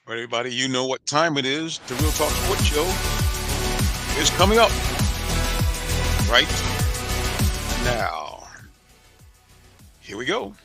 All right, everybody, you know what time it is. The Real Talk Sports Show is coming up right now. Here we go.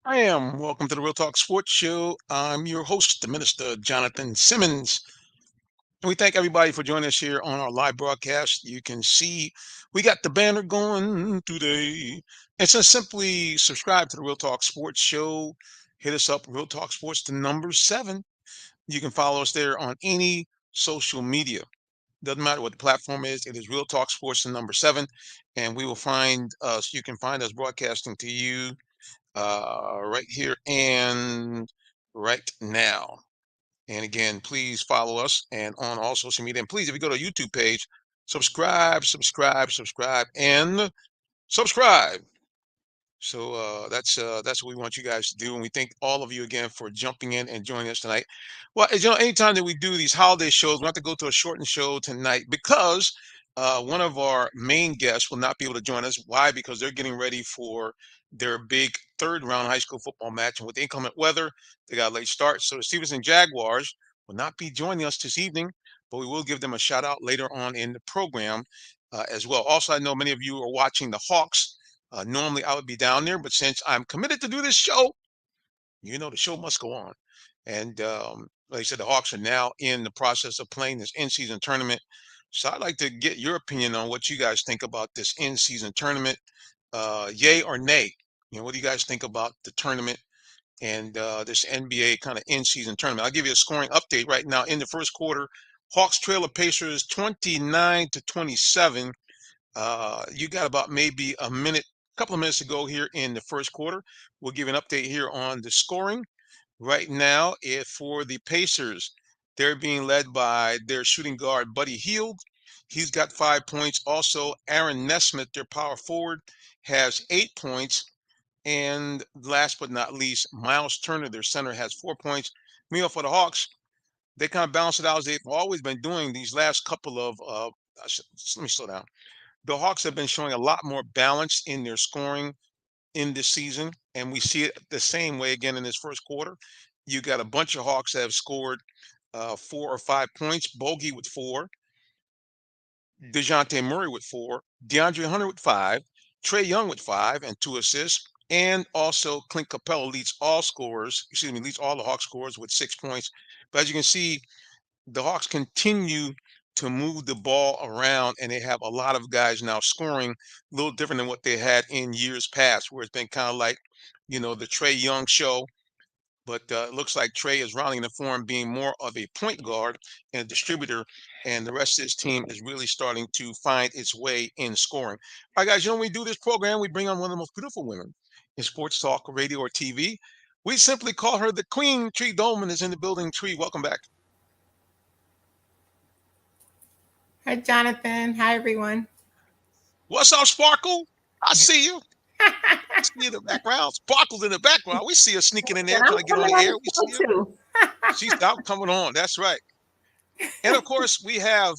I am. Welcome to the Real Talk Sports Show. I'm your host, the Minister Jonathan Simmons. And we thank everybody for joining us here on our live broadcast. You can see we got the banner going today. And so simply subscribe to the Real Talk Sports Show. Hit us up, Real Talk Sports, the number 7. You can follow us there on any social media. Doesn't matter what the platform is, it is Real Talk Sports, the number 7. And we will find us, you can find us broadcasting to you right here and right now. And again, please follow us and on all social media. And please, if you go to our YouTube page, subscribe, and subscribe. So that's what we want you guys to do, and we thank all of you again for jumping in and joining us tonight. Well, as you know, anytime that we do these holiday shows, we have to go to a shortened show tonight because one of our main guests will not be able to join us. Why? Because they're getting ready for their big third round high school football match, and with the inclement weather, they got a late start. So the Stevenson Jaguars will not be joining us this evening, but we will give them a shout out later on in the program as well. Also, I know many of you are watching the Hawks. Normally, I would be down there, but since I'm committed to do this show, the show must go on. And like I said, the Hawks are now in the process of playing this in-season tournament. So I'd like to get your opinion on what you guys think about this in-season tournament. Yay or nay? What do you guys think about the tournament and this NBA kind of in-season tournament? I'll give you a scoring update right now. In the first quarter, Hawks trail the Pacers 29-27. You got about maybe couple of minutes to go here in the first quarter. We'll give an update here on the scoring. Right now, if for the Pacers, they're being led by their shooting guard, Buddy Hield. He's got 5 points. Also, Aaron Nesmith, their power forward, has 8 points. And last but not least, Miles Turner, their center, has 4 points. Meanwhile, for the Hawks, they kind of balance it out as they've always been doing these last couple of. Let me slow down. The Hawks have been showing a lot more balance in their scoring in this season, and we see it the same way again in this first quarter. You got a bunch of Hawks that have scored 4 or 5 points. Bogey with 4, DeJounte Murray with 4, DeAndre Hunter with 5, Trey Young with 5 and 2 assists, and also Clint Capella leads all scorers. Excuse me, leads all the Hawks scorers with 6 points. But as you can see, the Hawks continue to move the ball around, and they have a lot of guys now scoring a little different than what they had in years past, where it's been kind of like, the Trey Young show. But it looks like Trey is rounding the form, being more of a point guard and a distributor, and the rest of his team is really starting to find its way in scoring. All right, guys, when we do this program, we bring on one of the most beautiful women in sports talk, radio, or TV. We simply call her the Queen. Tree Dolman is in the building. Tree, welcome back. Hi, Jonathan. Hi, everyone. What's up, Sparkle? I see you. I see you in the background. Sparkle's in the background. We see her sneaking in there And I'm trying to get on coming the on air. the We see her. show too. She's out coming on. That's right. And of course, we have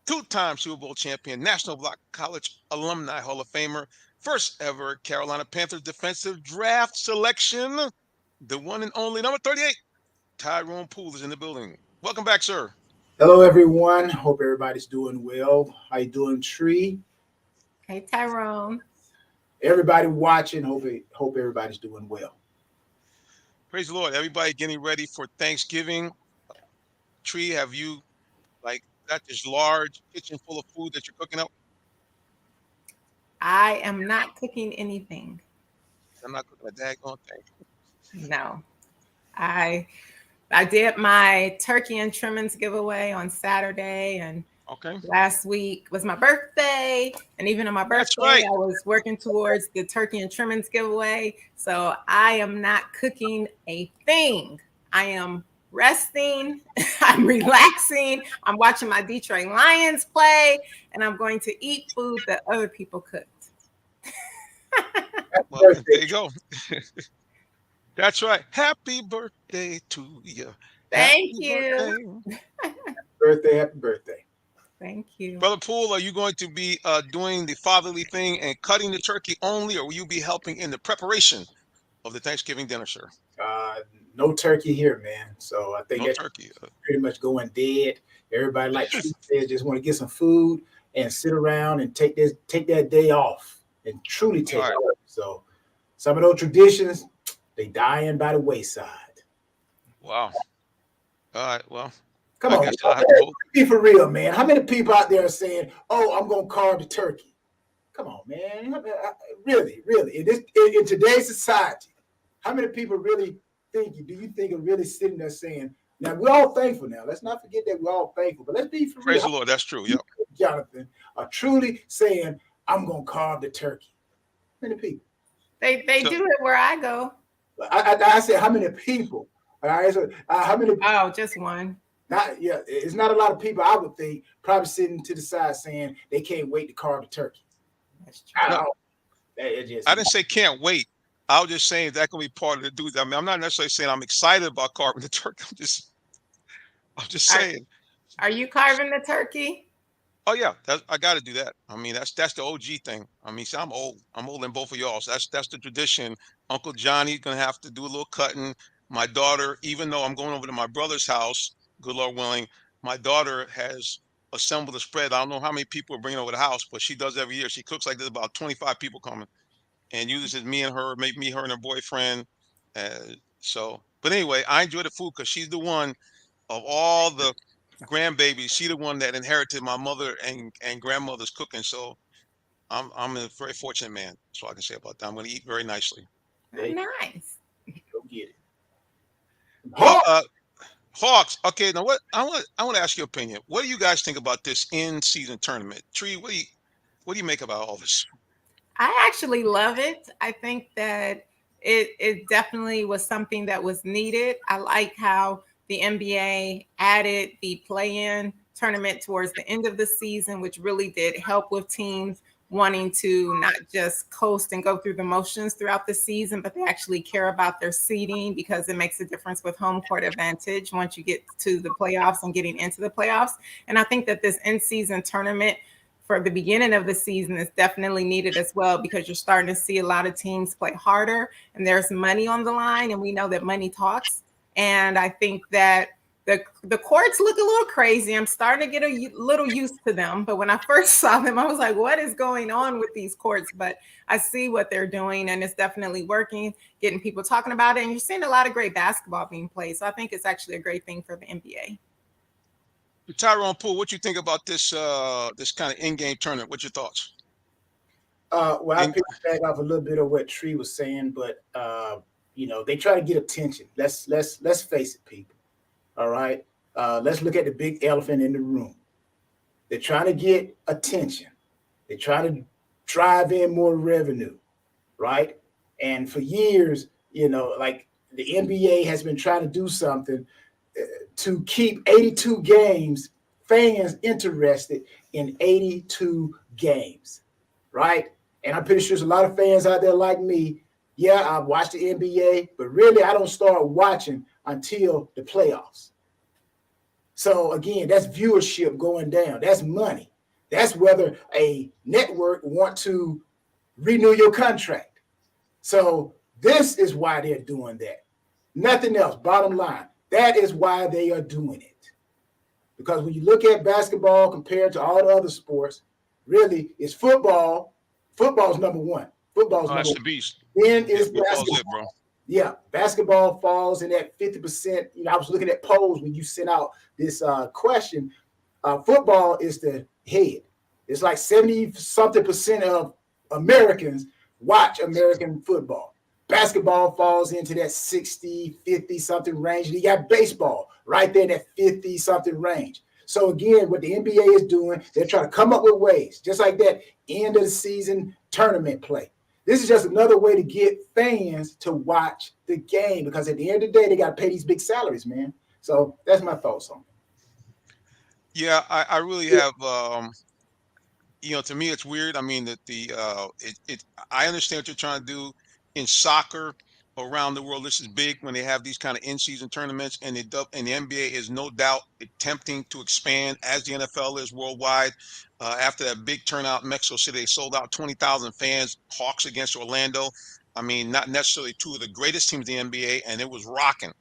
two-time Super Bowl champion, National Block College Alumni Hall of Famer, first ever Carolina Panthers defensive draft selection, the one and only number 38, Tyrone Poole is in the building. Welcome back, sir. Hello, everyone. Hope everybody's doing well. How you doing, Tree? Hey, Tyrone. Everybody watching. Hope everybody's doing well. Praise the Lord. Everybody getting ready for Thanksgiving. Tree, have you got this large kitchen full of food that you're cooking up? I am not cooking anything. I'm not cooking a daggone thing. No. I I did my turkey and trimmings giveaway on Saturday, and Okay. last week was my birthday. And even on my That's birthday, right. I was working towards the turkey and trimmings giveaway. So I am not cooking a thing. I am resting. I'm relaxing. I'm watching my Detroit Lions play, and I'm going to eat food that other people cooked. Happy Well, there birthday, you go. That's right. Happy birthday to you. Thank Happy you. birthday. happy birthday. Thank you. Brother Poole, are you going to be doing the fatherly thing and cutting the turkey only, or will you be helping in the preparation of the Thanksgiving dinner, sir? Uh, no turkey here, man. So I think No that's turkey. pretty much going dead. Everybody, like Tree says, just want to get some food and sit around and take that day off and truly All take it right. off. So some of those traditions, they dying by the wayside. Wow. All right. Well, Come I on, guess I'll have to hold. be for real, man. How many people out there are saying, "Oh, I'm gonna carve the turkey"? Come on, man. Really, in today's society, how many people really do you think are really sitting there saying, now we're all thankful now. Let's not forget that we're all thankful, but let's be for real. Praise How the Lord. That's true. many Yep. people, Jonathan, are truly saying, I'm gonna carve the turkey? How many people? They So, do it where I go. I said how many people? All right, so how many? Oh, just one. Not yeah, it's not a lot of people I would think probably sitting to the side saying they can't wait to carve the turkey. That's I true. no, don't. It just I didn't say can't wait. I was just saying that can be part of the dude. I mean, I'm not necessarily saying I'm excited about carving the turkey. I'm just Are saying. are you carving the turkey? Oh yeah, I got to do that. I mean, that's the OG thing. I mean, see, I'm old. I'm older than both of y'all. So that's the tradition. Uncle Johnny's gonna have to do a little cutting. My daughter, even though I'm going over to my brother's house, good Lord willing, my daughter has assembled a spread. I don't know how many people are bringing over the house, but she does every year. She cooks like there's about 25 people coming, and usually it's me and her, maybe me, her, and her boyfriend. Uh, but anyway, I enjoy the food because she's the one of all the grandbabies, she the one that inherited my mother and grandmother's cooking. So I'm a very fortunate man. That's all I can say about that. I'm going to eat very nicely. Oh, nice. go get it. Well, Hard. Hawks. Okay, now I want to ask your opinion. What do you guys think about this in season tournament? Tree, what do you make about all this? I actually love it. I think that it definitely was something that was needed. I like how the NBA added the play-in tournament towards the end of the season, which really did help with teams wanting to not just coast and go through the motions throughout the season, but they actually care about their seeding because it makes a difference with home court advantage once you get to the playoffs and getting into the playoffs. And I think that this in-season tournament for the beginning of the season is definitely needed as well because you're starting to see a lot of teams play harder and there's money on the line, and we know that money talks. And I think that the courts look a little crazy. I'm starting to get a little used to them, but when I first saw them, I was like, what is going on with these courts? But I see what they're doing, and it's definitely working, getting people talking about it, and you're seeing a lot of great basketball being played. So I think it's actually a great thing for the NBA. Tyrone Poole, what you think about this kind of in-game tournament? What's your thoughts? Well, I In, picked back off a little bit of what Tree was saying, but they try to get attention. Let's face it, people. All right. Let's look at the big elephant in the room. They're trying to get attention. They're trying to drive in more revenue, right? And for years, like the NBA has been trying to do something to keep 82 games, fans interested in 82 games, right? And I'm pretty sure there's a lot of fans out there like me. Yeah, I watch the NBA, but really I don't start watching until the playoffs. So again, that's viewership going down. That's money. That's whether a network want to renew your contract. So this is why they're doing that. Nothing else. Bottom line, That is why they are doing it. Because when you look at basketball compared to all the other sports, really, it's football. Football's number one. Football's Oh, number that's one. the beast. Then Yeah, is football's it, basketball. bro. Yeah, basketball falls in that 50%. I was looking at polls when you sent out this question. Football is the head. It's like 70 something percent of Americans watch American football. Basketball falls into that 60, 50 something range. And you got baseball right there in that 50 something range. So again, what the NBA is doing, they're trying to come up with ways, just like that end of the season tournament play. This is just another way to get fans to watch the game, because at the end of the day, they got to pay these big salaries, man. So that's my thoughts on it. Yeah, I really have. To me, it's weird. I mean, that I understand what you're trying to do in soccer around the world. This is big when they have these kind of in-season tournaments, and the NBA is no doubt attempting to expand as the NFL is worldwide. After that big turnout in Mexico City, they sold out 20,000 fans. Hawks against Orlando. I mean, not necessarily two of the greatest teams in the NBA, and it was rocking.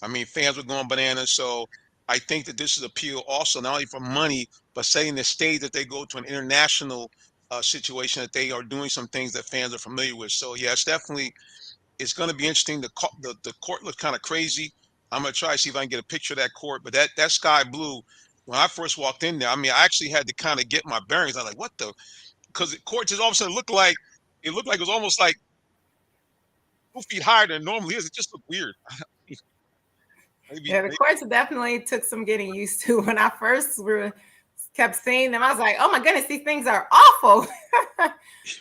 I mean, fans were going bananas. So I think that this is appeal also not only for money, but setting the stage that they go to an international situation, that they are doing some things that fans are familiar with. So yeah, it's going to be interesting. The court looked kind of crazy. I'm going to try to see if I can get a picture of that court. But that sky blue, when I first walked in there, I mean, I actually had to kind of get my bearings. I was like, what the? Because the court just all of a sudden looked like it was almost like 2 feet higher than it normally is. It just looked weird. Yeah, the courts definitely took some getting used to. When I first kept seeing them, I was like, oh my goodness, these things are awful.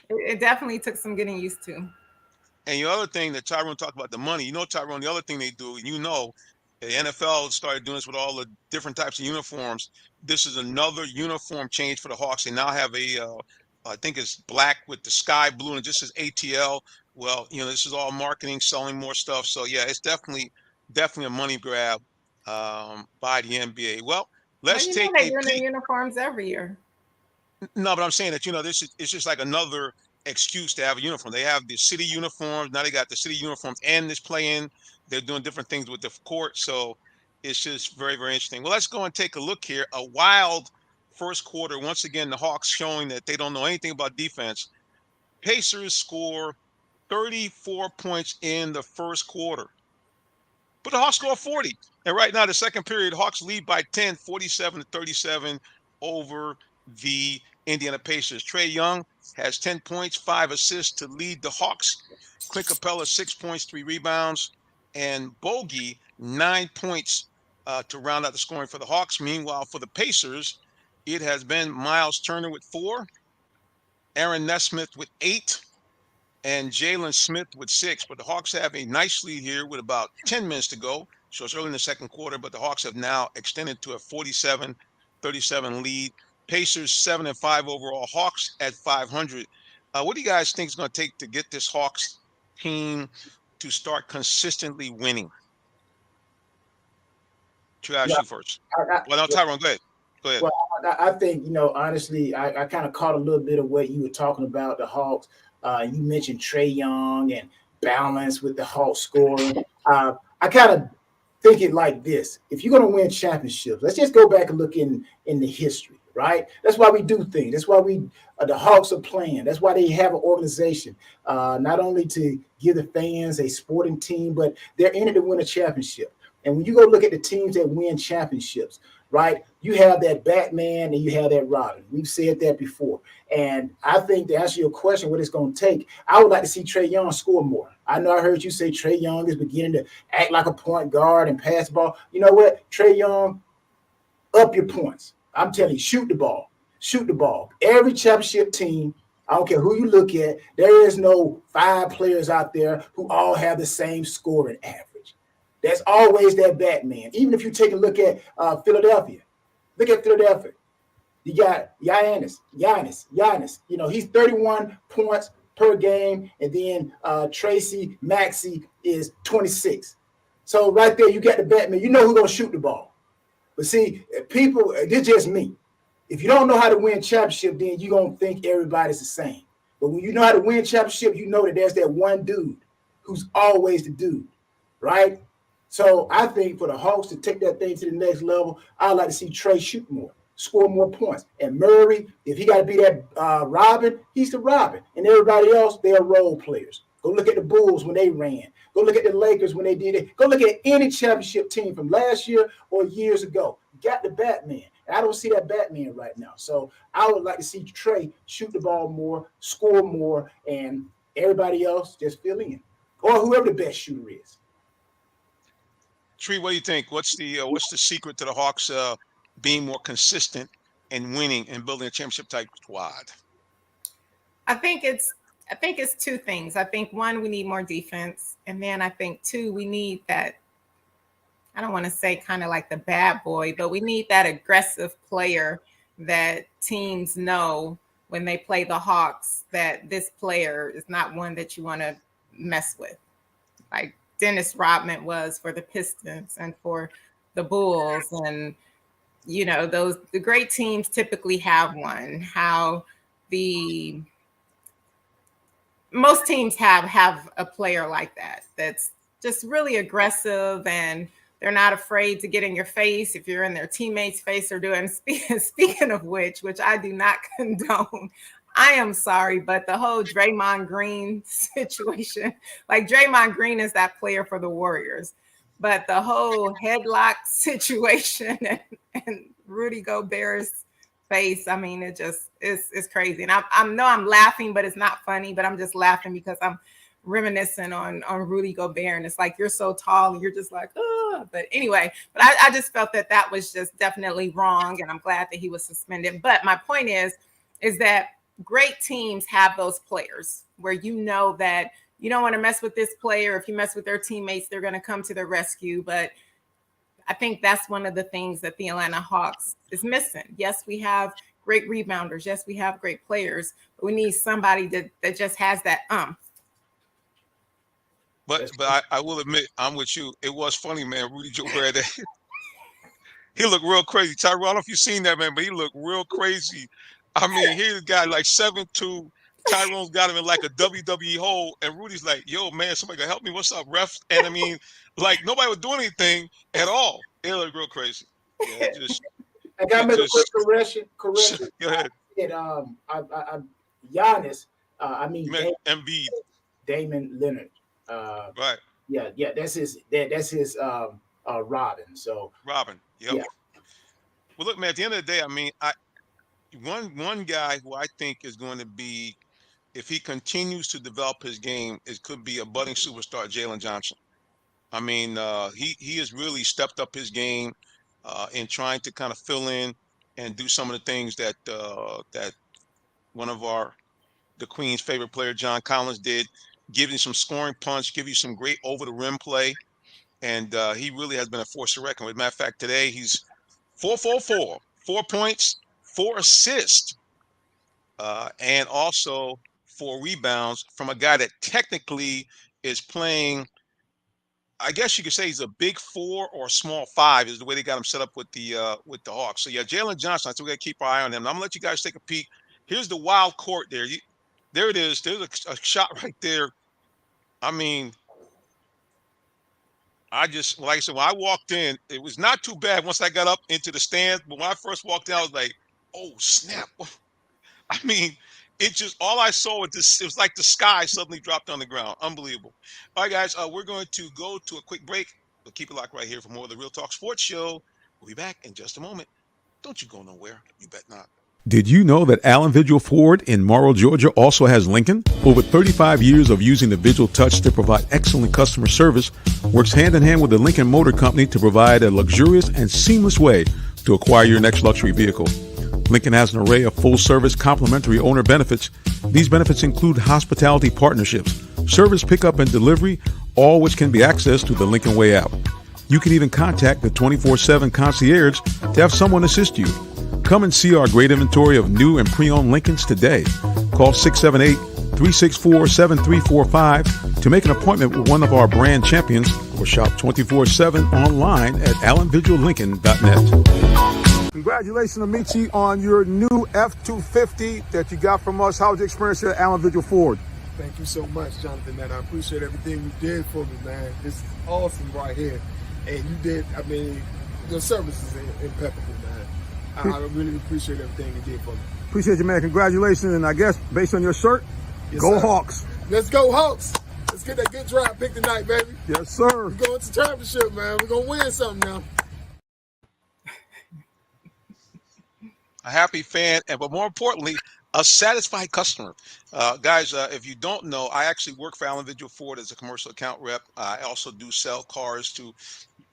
It definitely took some getting used to. And the other thing that Tyrone talked about, the money, Tyrone, the other thing they do, the NFL started doing this with all the different types of uniforms. This is another uniform change for the Hawks. They now have I think it's black with the sky blue, and it just says ATL. Well, this is all marketing, selling more stuff. So yeah, it's definitely a money grab by the NBA. Well, Well, let's take they're a doing their peek. uniforms every year. No, but I'm saying that it's just like another excuse to have a uniform. They have the city uniforms. Now they got the city uniforms and this play-in. They're doing different things with the court. So it's just very, very interesting. Well, let's go and take a look here. A wild first quarter. Once again, the Hawks showing that they don't know anything about defense. Pacers score 34 points in the first quarter, but the Hawks score 40. And right now, the second period, Hawks lead by 10, 47-37 over the Indiana Pacers. Trae Young has 10 points, 5 assists to lead the Hawks. Clint Capella, 6 points, 3 rebounds. And Bogey, 9 points to round out the scoring for the Hawks. Meanwhile, for the Pacers, it has been Miles Turner with 4, Aaron Nesmith with 8, and Jalen Smith with 6. But the Hawks have a nice lead here with about 10 minutes to go. So it's early in the second quarter, but the Hawks have now extended to a 47-37 lead. Pacers 7-5 overall. Hawks at 500. What do you guys think is going to take to get this Hawks team to start consistently winning? To ask you first. Well, no, Tyrone, go ahead. Go ahead. Well, I think, honestly, I kind of caught a little bit of what you were talking about, the Hawks. You mentioned Trae Young and balance with the Hawks scoring. I kind of think it like this. If you're going to win championships, let's just go back and look in the history, right? That's why we do things. That's why the Hawks are playing. That's why they have an organization, not only to give the fans a sporting team, but they're in it to win a championship. And when you go look at the teams that win championships, right, you have that Batman and you have that Robin. We've said that before. And I think to answer your question, what it's going to take, I would like to see Trae Young score more. I know I heard you say Trae Young is beginning to act like a point guard and pass the ball. You know what? Trae Young, up your points. I'm telling you, shoot the ball. Shoot the ball. Every championship team, I don't care who you look at, there is no 5 players out there who all have the same scoring average. There's always that Batman. Even if you take a look at Philadelphia. Look at Philadelphia. You got Giannis. He's 31 points per game. And then Tracy Maxey is 26. So right there, you got the Batman. You know who's going to shoot the ball. But see, people, this just me. If you don't know how to win championship, then you're going to think everybody's the same. But when you know how to win championship, you know that there's that one dude who's always the dude, right? So I think for the Hawks to take that thing to the next level, I'd like to see Trey shoot more, score more points. And Murray, if he got to be that Robin, he's the Robin. And everybody else, they're role players. Go look at the Bulls when they ran. Go look at the Lakers when they did it. Go look at any championship team from last year or years ago. Got the Batman. And I don't see that Batman right now. So I would like to see Trey shoot the ball more, score more, and everybody else just fill in. Or whoever the best shooter is. Tree, what do you think? What's the secret to the Hawks being more consistent and winning and building a championship type squad? I think it's two things. I think one, we need more defense, and then I think two, we need that. I don't want to say kind of like the bad boy, but we need that aggressive player that teams know when they play the Hawks that this player is not one that you want to mess with, like Dennis Rodman was for the Pistons and for the Bulls. And, you know, the great teams typically have one. How most teams have a player like that that's just really aggressive, and they're not afraid to get in your face if you're in their teammates' face or doing. Speaking of which I do not condone. I am sorry, but the whole Draymond Green situation, like Draymond Green is that player for the Warriors, but the whole headlock situation and Rudy Gobert's face, I mean, it just is crazy. And I know I'm laughing, but it's not funny, but I'm just laughing because I'm reminiscing on Rudy Gobert, and it's like, you're so tall and you're just like, oh. But anyway, but I just felt that was just definitely wrong, and I'm glad that he was suspended. But my point is that great teams have those players where you know that you don't want to mess with this player. If you mess with their teammates, they're going to come to their rescue. But I think that's one of the things that the Atlanta Hawks is missing. Yes, we have great rebounders. Yes, we have great players. But we need somebody that just has that But I will admit, I'm with you. It was funny, man. Rudy Gobert, he looked real crazy. Tyrell, I don't know if you've seen that, man, but he looked real crazy. I mean, here's a guy like 7'2". Tyrone's got him in like a WWE hole, and Rudy's like, yo, man, somebody can help me. What's up, ref? And I mean, like, nobody was doing anything at all. It looked real crazy. Yeah, I got to make a quick correction. Go ahead. Giannis, I mean, Embiid. Damon Leonard. Right. Yeah, that's his Robin. So Robin. Yep. Yeah. Well, look, man, at the end of the day, I mean, one guy who I think is going to be, if he continues to develop his game, it could be a budding superstar, Jalen Johnson. I mean, he has really stepped up his game in trying to kind of fill in and do some of the things that one of the Queen's favorite player, John Collins, did. Give you some scoring punch, give you some great over the rim play, and he really has been a force to reckon with. Matter of fact, today he's 4-for-4, 4 points, 4 assists, and also 4 rebounds from a guy that technically is playing. I guess you could say he's a big 4 or a small 5 is the way they got him set up with the Hawks. So yeah, Jalen Johnson, I think we got to keep our eye on him. I'm gonna let you guys take a peek. Here's the wild court there. There it is. There's a shot right there. I mean, like I said, when I walked in, it was not too bad once I got up into the stands. But when I first walked in, I was like, oh, snap. I mean, it just, all I saw was this, it was like the sky suddenly dropped on the ground. Unbelievable. All right, guys, we're going to go to a quick break. We'll keep it locked right here for more of the Real Talk Sports Show. We'll be back in just a moment. Don't you go nowhere. You bet not. Did you know that Allen Vigil Ford in Morrow, Georgia also has Lincoln? Over 35 years of using the Vigil Touch to provide excellent customer service, works hand in hand with the Lincoln Motor Company to provide a luxurious and seamless way to acquire your next luxury vehicle. Lincoln has an array of full-service complimentary owner benefits. These benefits include hospitality partnerships, service pickup and delivery, all which can be accessed through the Lincoln Way app. You can even contact the 24/7 concierge to have someone assist you. Come and see our great inventory of new and pre-owned Lincolns today. Call 678-364-7345 to make an appointment with one of our brand champions or shop 24/7 online at allenvigillincoln.net. Congratulations, Amici, on your new F-250 that you got from us. How was your experience here at Allen Vigil Ford? Thank you so much, Jonathan, man. I appreciate everything you did for me, man. This is awesome right here. and you did. I mean, your service is impeccable, man. I really appreciate everything you did for me. Appreciate you, man. Congratulations. And I guess based on your shirt, Yes, go sir. Hawks. Let's go Hawks. Let's get that good draft pick tonight, baby. Yes, sir. We're going to championship, man. We're going to win something now. A happy fan, but more importantly, a satisfied customer. Guys, if you don't know, I actually work for Allen Vigil Ford as a commercial account rep. I also do sell cars to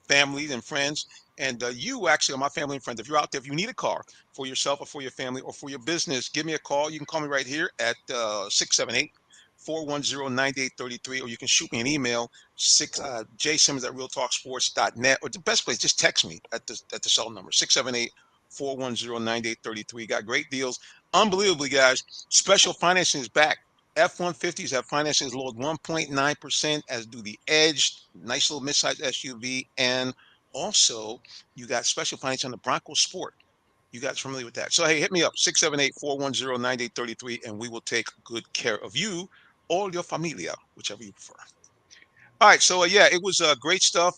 families and friends. And you actually are my family and friends. If you're out there, if you need a car for yourself or for your family or for your business, give me a call. You can call me right here at 678-410-9833, or you can shoot me an email, jsimmons@realtalksports.net, or the best place, just text me at the cell number, 678-410-9833. Got great deals. Unbelievably, guys, special financing is back. F-150s have financing as low as 1.9%, as do the Edge, nice little midsize SUV, and also you got special financing on the Bronco Sport. You guys familiar with that? So hey, hit me up, 678-410-9833, and we will take good care of you or your familia, whichever you prefer. All right, so yeah, it was great stuff.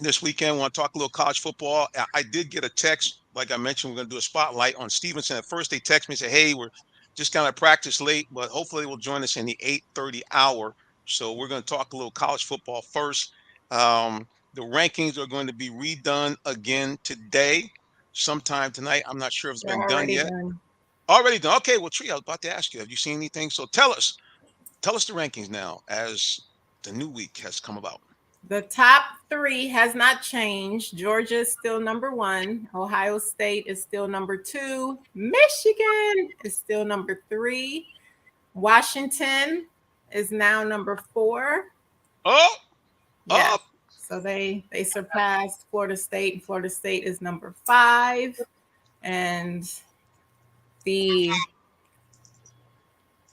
This weekend, we want to talk a little college football. I did get a text, like I mentioned, we're going to do a spotlight on Stephenson. At first, they text me and say, hey, we're just kind of practice late, but hopefully they will join us in the 8:30 hour. So we're going to talk a little college football first. The rankings are going to be redone again today, sometime tonight. I'm not sure if it's They're been done already yet. done. Already done. Okay, well, Tree, I was about to ask you, have you seen anything? So tell us the rankings now as the new week has come about. The top three has not changed. Georgia is still number 1. Ohio State is still number 2. Michigan is still number 3. Washington is now number 4. Oh, Yes. up. So they surpassed Florida State, and Florida State is number 5. And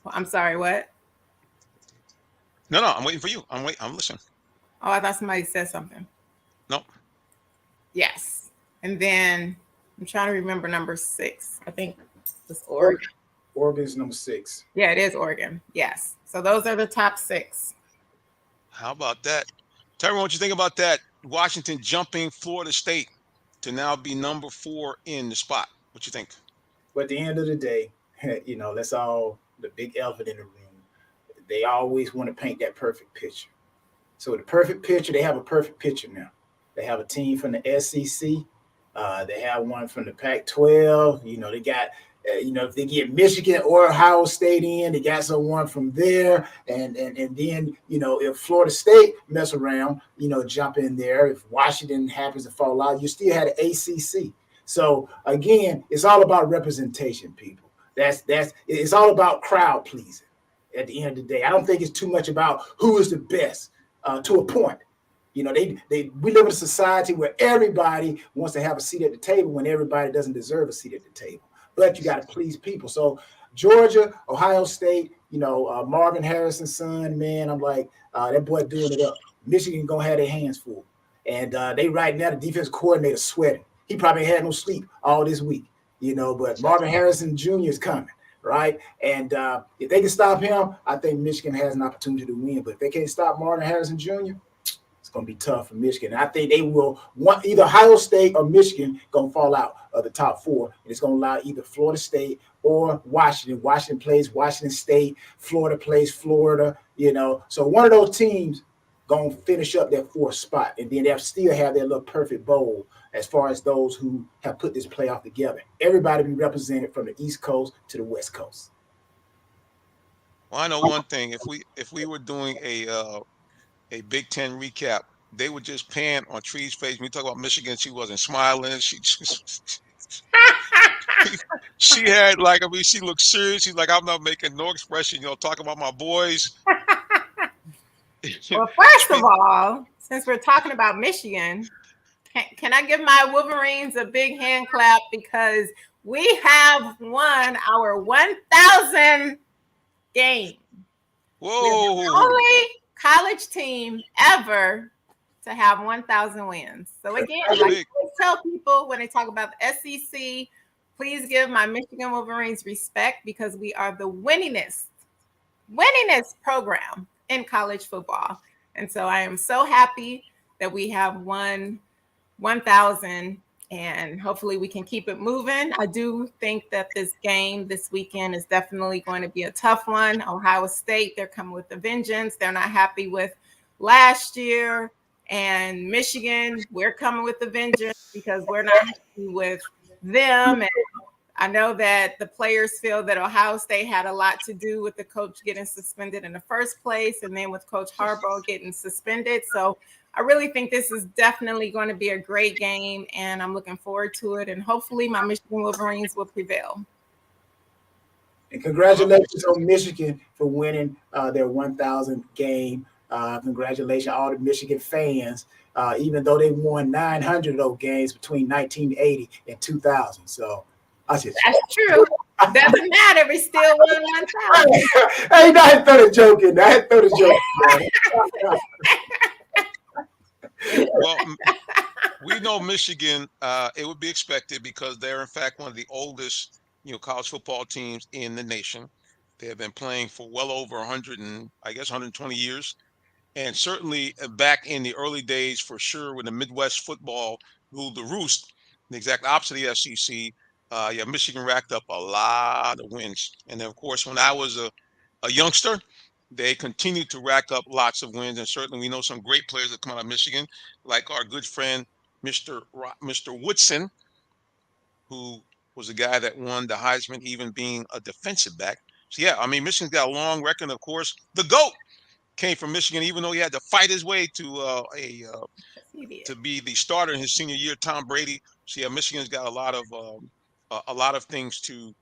I'm sorry, what? No, I'm waiting for you. I'm listening. Oh, I thought somebody said something. No. Yes. And then I'm trying to remember number 6. I think it's Oregon. Oregon's number 6. Yeah, it is Oregon. Yes. So those are the top 6. How about that? Tell me what you think about that. Washington jumping Florida State to now be number 4 in the spot. What you think? But at the end of the day, that's all the big elephant in the room. They always want to paint that perfect picture. So the perfect picture, they have a perfect picture now. They have a team from the SEC. They have one from the Pac-12. They got, if they get Michigan or Ohio State in, they got someone from there. And then, if Florida State mess around, jump in there. If Washington happens to fall out, you still had an ACC. So again, it's all about representation, people. It's all about crowd pleasing at the end of the day. I don't think it's too much about who is the best. To a point, we live in a society where everybody wants to have a seat at the table when everybody doesn't deserve a seat at the table. But you got to please people. So Georgia, Ohio State, Marvin Harrison's son, man, I'm like, that boy doing it up. Michigan gonna have their hands full, and they right now the defense coordinator sweating. He probably had no sleep all this week, But Marvin Harrison Jr. is coming. Right. And if they can stop him, I think Michigan has an opportunity to win. But if they can't stop Marvin Harrison Jr., it's going to be tough for Michigan. And I think they will want either Ohio State or Michigan going to fall out of the top 4. And it's going to allow either Florida State or Washington. Washington plays Washington State. Florida plays Florida, So one of those teams going to finish up that 4th spot. And then they'll still have their little perfect bowl as far as those who have put this playoff together. Everybody be represented from the East Coast to the West Coast. Well, I know one thing. If we were doing a Big Ten recap, they would just pan on Tree's face. When we talk about Michigan, she wasn't smiling. She had she looked serious. She's like, I'm not making no expression, talking about my boys. Well, first of all, since we're talking about Michigan, can I give my Wolverines a big hand clap because we have won our 1,000th game. Whoa! We're the only college team ever to have 1,000 wins. So again, I tell people when they talk about the SEC, please give my Michigan Wolverines respect because we are the winningest program in college football. And so I am so happy that we have won 1,000, and hopefully we can keep it moving. I do think that this game this weekend is definitely going to be a tough one. Ohio State, they're coming with a vengeance. They're not happy with last year. And Michigan, we're coming with a vengeance because we're not happy with them. And I know that the players feel that Ohio State had a lot to do with the coach getting suspended in the first place, and then with Coach Harbaugh getting suspended. So I really think this is definitely going to be a great game, and I'm looking forward to it. And hopefully my Michigan Wolverines will prevail. And congratulations on Michigan for winning their 1,000th game. Congratulations all the Michigan fans, even though they won 900 of those games between 1980 and 2000. So that's true. Doesn't matter. We still won 1,000. Hey, I had to throw the joke in. I had to throw the joke in. Well, we know Michigan, it would be expected because they're in fact one of the oldest, college football teams in the nation. They have been playing for well over 100 and I guess 120 years. And certainly back in the early days, for sure, when the Midwest football ruled the roost, the exact opposite of the SEC, Michigan racked up a lot of wins. And then, of course, when I was a youngster, they continued to rack up lots of wins. And certainly we know some great players that come out of Michigan, like our good friend, Mr. Woodson, who was a guy that won the Heisman, even being a defensive back. So, yeah, I mean, Michigan's got a long record. Of course, the GOAT came from Michigan, even though he had to fight his way to to be the starter in his senior year, Tom Brady. So yeah, Michigan's got a lot of things to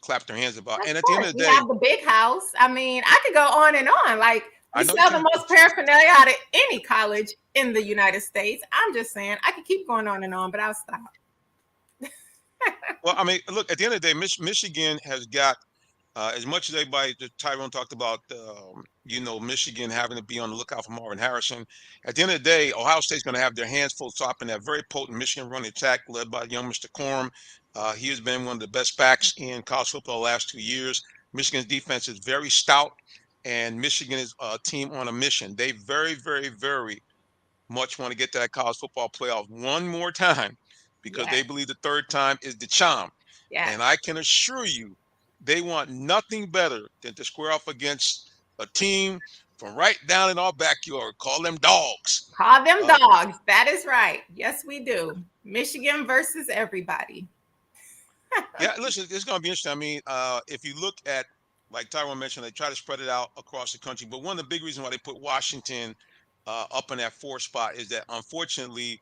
clap their hands about. And at the end of the day, we have the big house. I mean, I could go on and on. Like we sell the most paraphernalia out of any college in the United States. I'm just saying I could keep going on and on, but I'll stop. Well, I mean, look, at the end of the day, Michigan has got. As much as everybody, Tyrone talked about, Michigan having to be on the lookout for Marvin Harrison. At the end of the day, Ohio State's going to have their hands full stopping that very potent Michigan running attack led by young Mr. Corum. He has been one of the best backs in college football the last 2 years. Michigan's defense is very stout, and Michigan is a team on a mission. They very, very, very much want to get to that college football playoff one more time because they believe the third time is the charm. Yes. And I can assure you, they want nothing better than to square off against a team from right down in our backyard. Call them dogs. Call them dogs. That is right. Yes, we do. Michigan versus everybody. Yeah, listen, it's going to be interesting. I mean, if you look at, like Tyrone mentioned, they try to spread it out across the country. But one of the big reasons why they put Washington up in that 4th spot is that, unfortunately,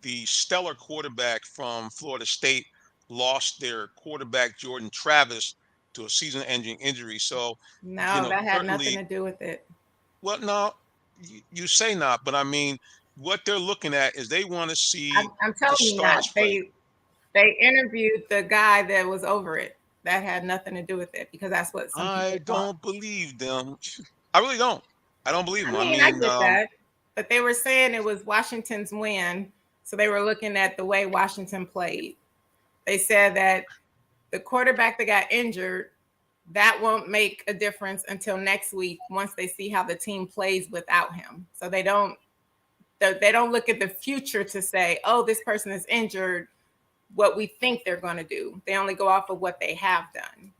the stellar quarterback from Florida State lost their quarterback, Jordan Travis, to a season-ending injury. So no, that had nothing to do with it. Well, no, you say not, but I mean, what they're looking at is they want to see. I'm telling you, not. They interviewed the guy that was over it. That had nothing to do with it because that's what. I don't believe them. I really don't. I don't believe them. I mean, I get that, but they were saying it was Washington's win, so they were looking at the way Washington played. They said that the quarterback that got injured, that won't make a difference until next week once they see how the team plays without him. So they don't look at the future to say, oh, this person is injured, what we think they're going to do. They only go off of what they have done.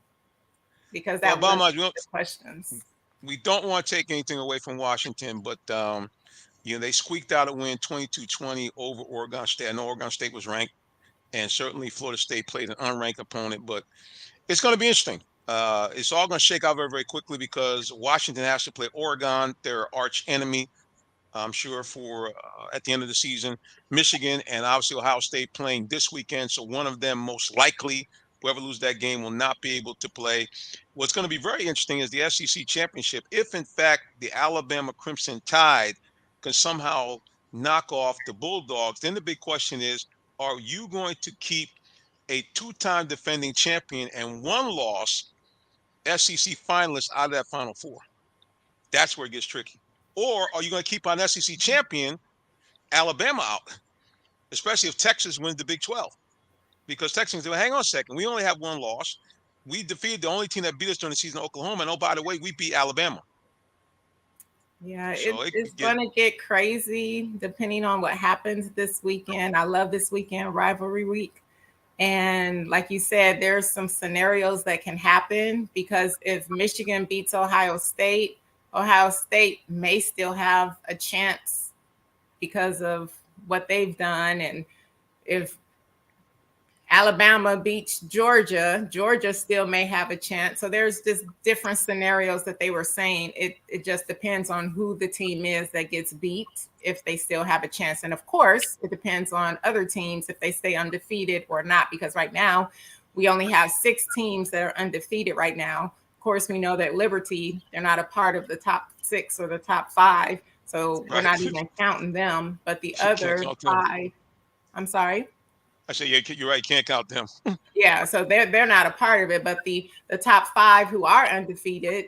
Because that was the questions. We don't want to take anything away from Washington, but they squeaked out a win 22-20 over Oregon State. I know Oregon State was ranked. And certainly Florida State played an unranked opponent, but it's going to be interesting. It's all going to shake out very, very quickly because Washington has to play Oregon, their arch enemy, I'm sure, for at the end of the season. Michigan and obviously Ohio State playing this weekend. So one of them, most likely, whoever loses that game, will not be able to play. What's going to be very interesting is the SEC championship. If, in fact, the Alabama Crimson Tide can somehow knock off the Bulldogs, then the big question is, are you going to keep a 2-time defending champion and 1-loss SEC finalist out of that Final Four? That's where it gets tricky. Or are you going to keep on SEC champion Alabama out, especially if Texas wins the Big 12? Because Texans say, well, hang on a second, we only have 1 loss. We defeated the only team that beat us during the season, Oklahoma. And oh, by the way, we beat Alabama. Yeah, So it it's could get going to get crazy depending on what happens this weekend. I love this weekend, rivalry week. And like you said, there's some scenarios that can happen because if Michigan beats Ohio State may still have a chance because of what they've done. And if Alabama beats Georgia, Georgia still may have a chance. So there's just different scenarios that they were saying. It just depends on who the team is that gets beat, if they still have a chance. And of course, it depends on other teams if they stay undefeated or not, because right now we only have 6 teams that are undefeated right now. Of course, we know that Liberty, they're not a part of the top 6 or the top 5. So we're right. not even counting them. But the Can't other count them. 5, I'm sorry. I say, yeah, you're right. Can't count them. Yeah, so they're not a part of it, but the top 5 who are undefeated,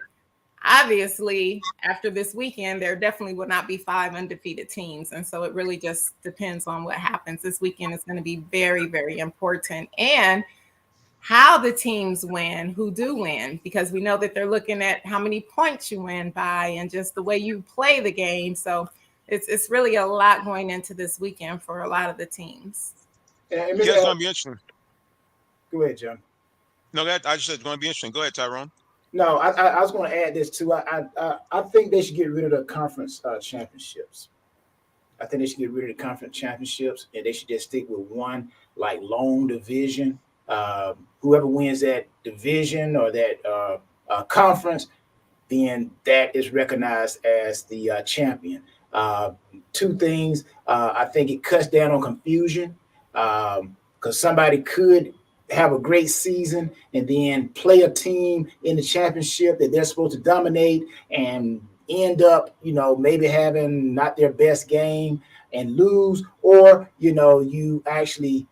obviously after this weekend, there definitely will not be 5 undefeated teams, and so it really just depends on what happens this weekend. Is going to be very, very important, and how the teams win, who do win, because we know that they're looking at how many points you win by, and just the way you play the game. So it's really a lot going into this weekend for a lot of the teams. And Yeah, it's going to be interesting. go ahead, John. No, I just said it's going to be interesting. Go ahead, Tyrone. No, I was going to add this too. I think they should get rid of the conference championships. I think they should get rid of the conference championships, and they should just stick with one like lone division. Whoever wins that division or that conference, then that is recognized as the champion. 2 things. I think it cuts down on confusion because somebody could have a great season and then play a team in the championship that they're supposed to dominate and end up, maybe having not their best game and lose, or, you actually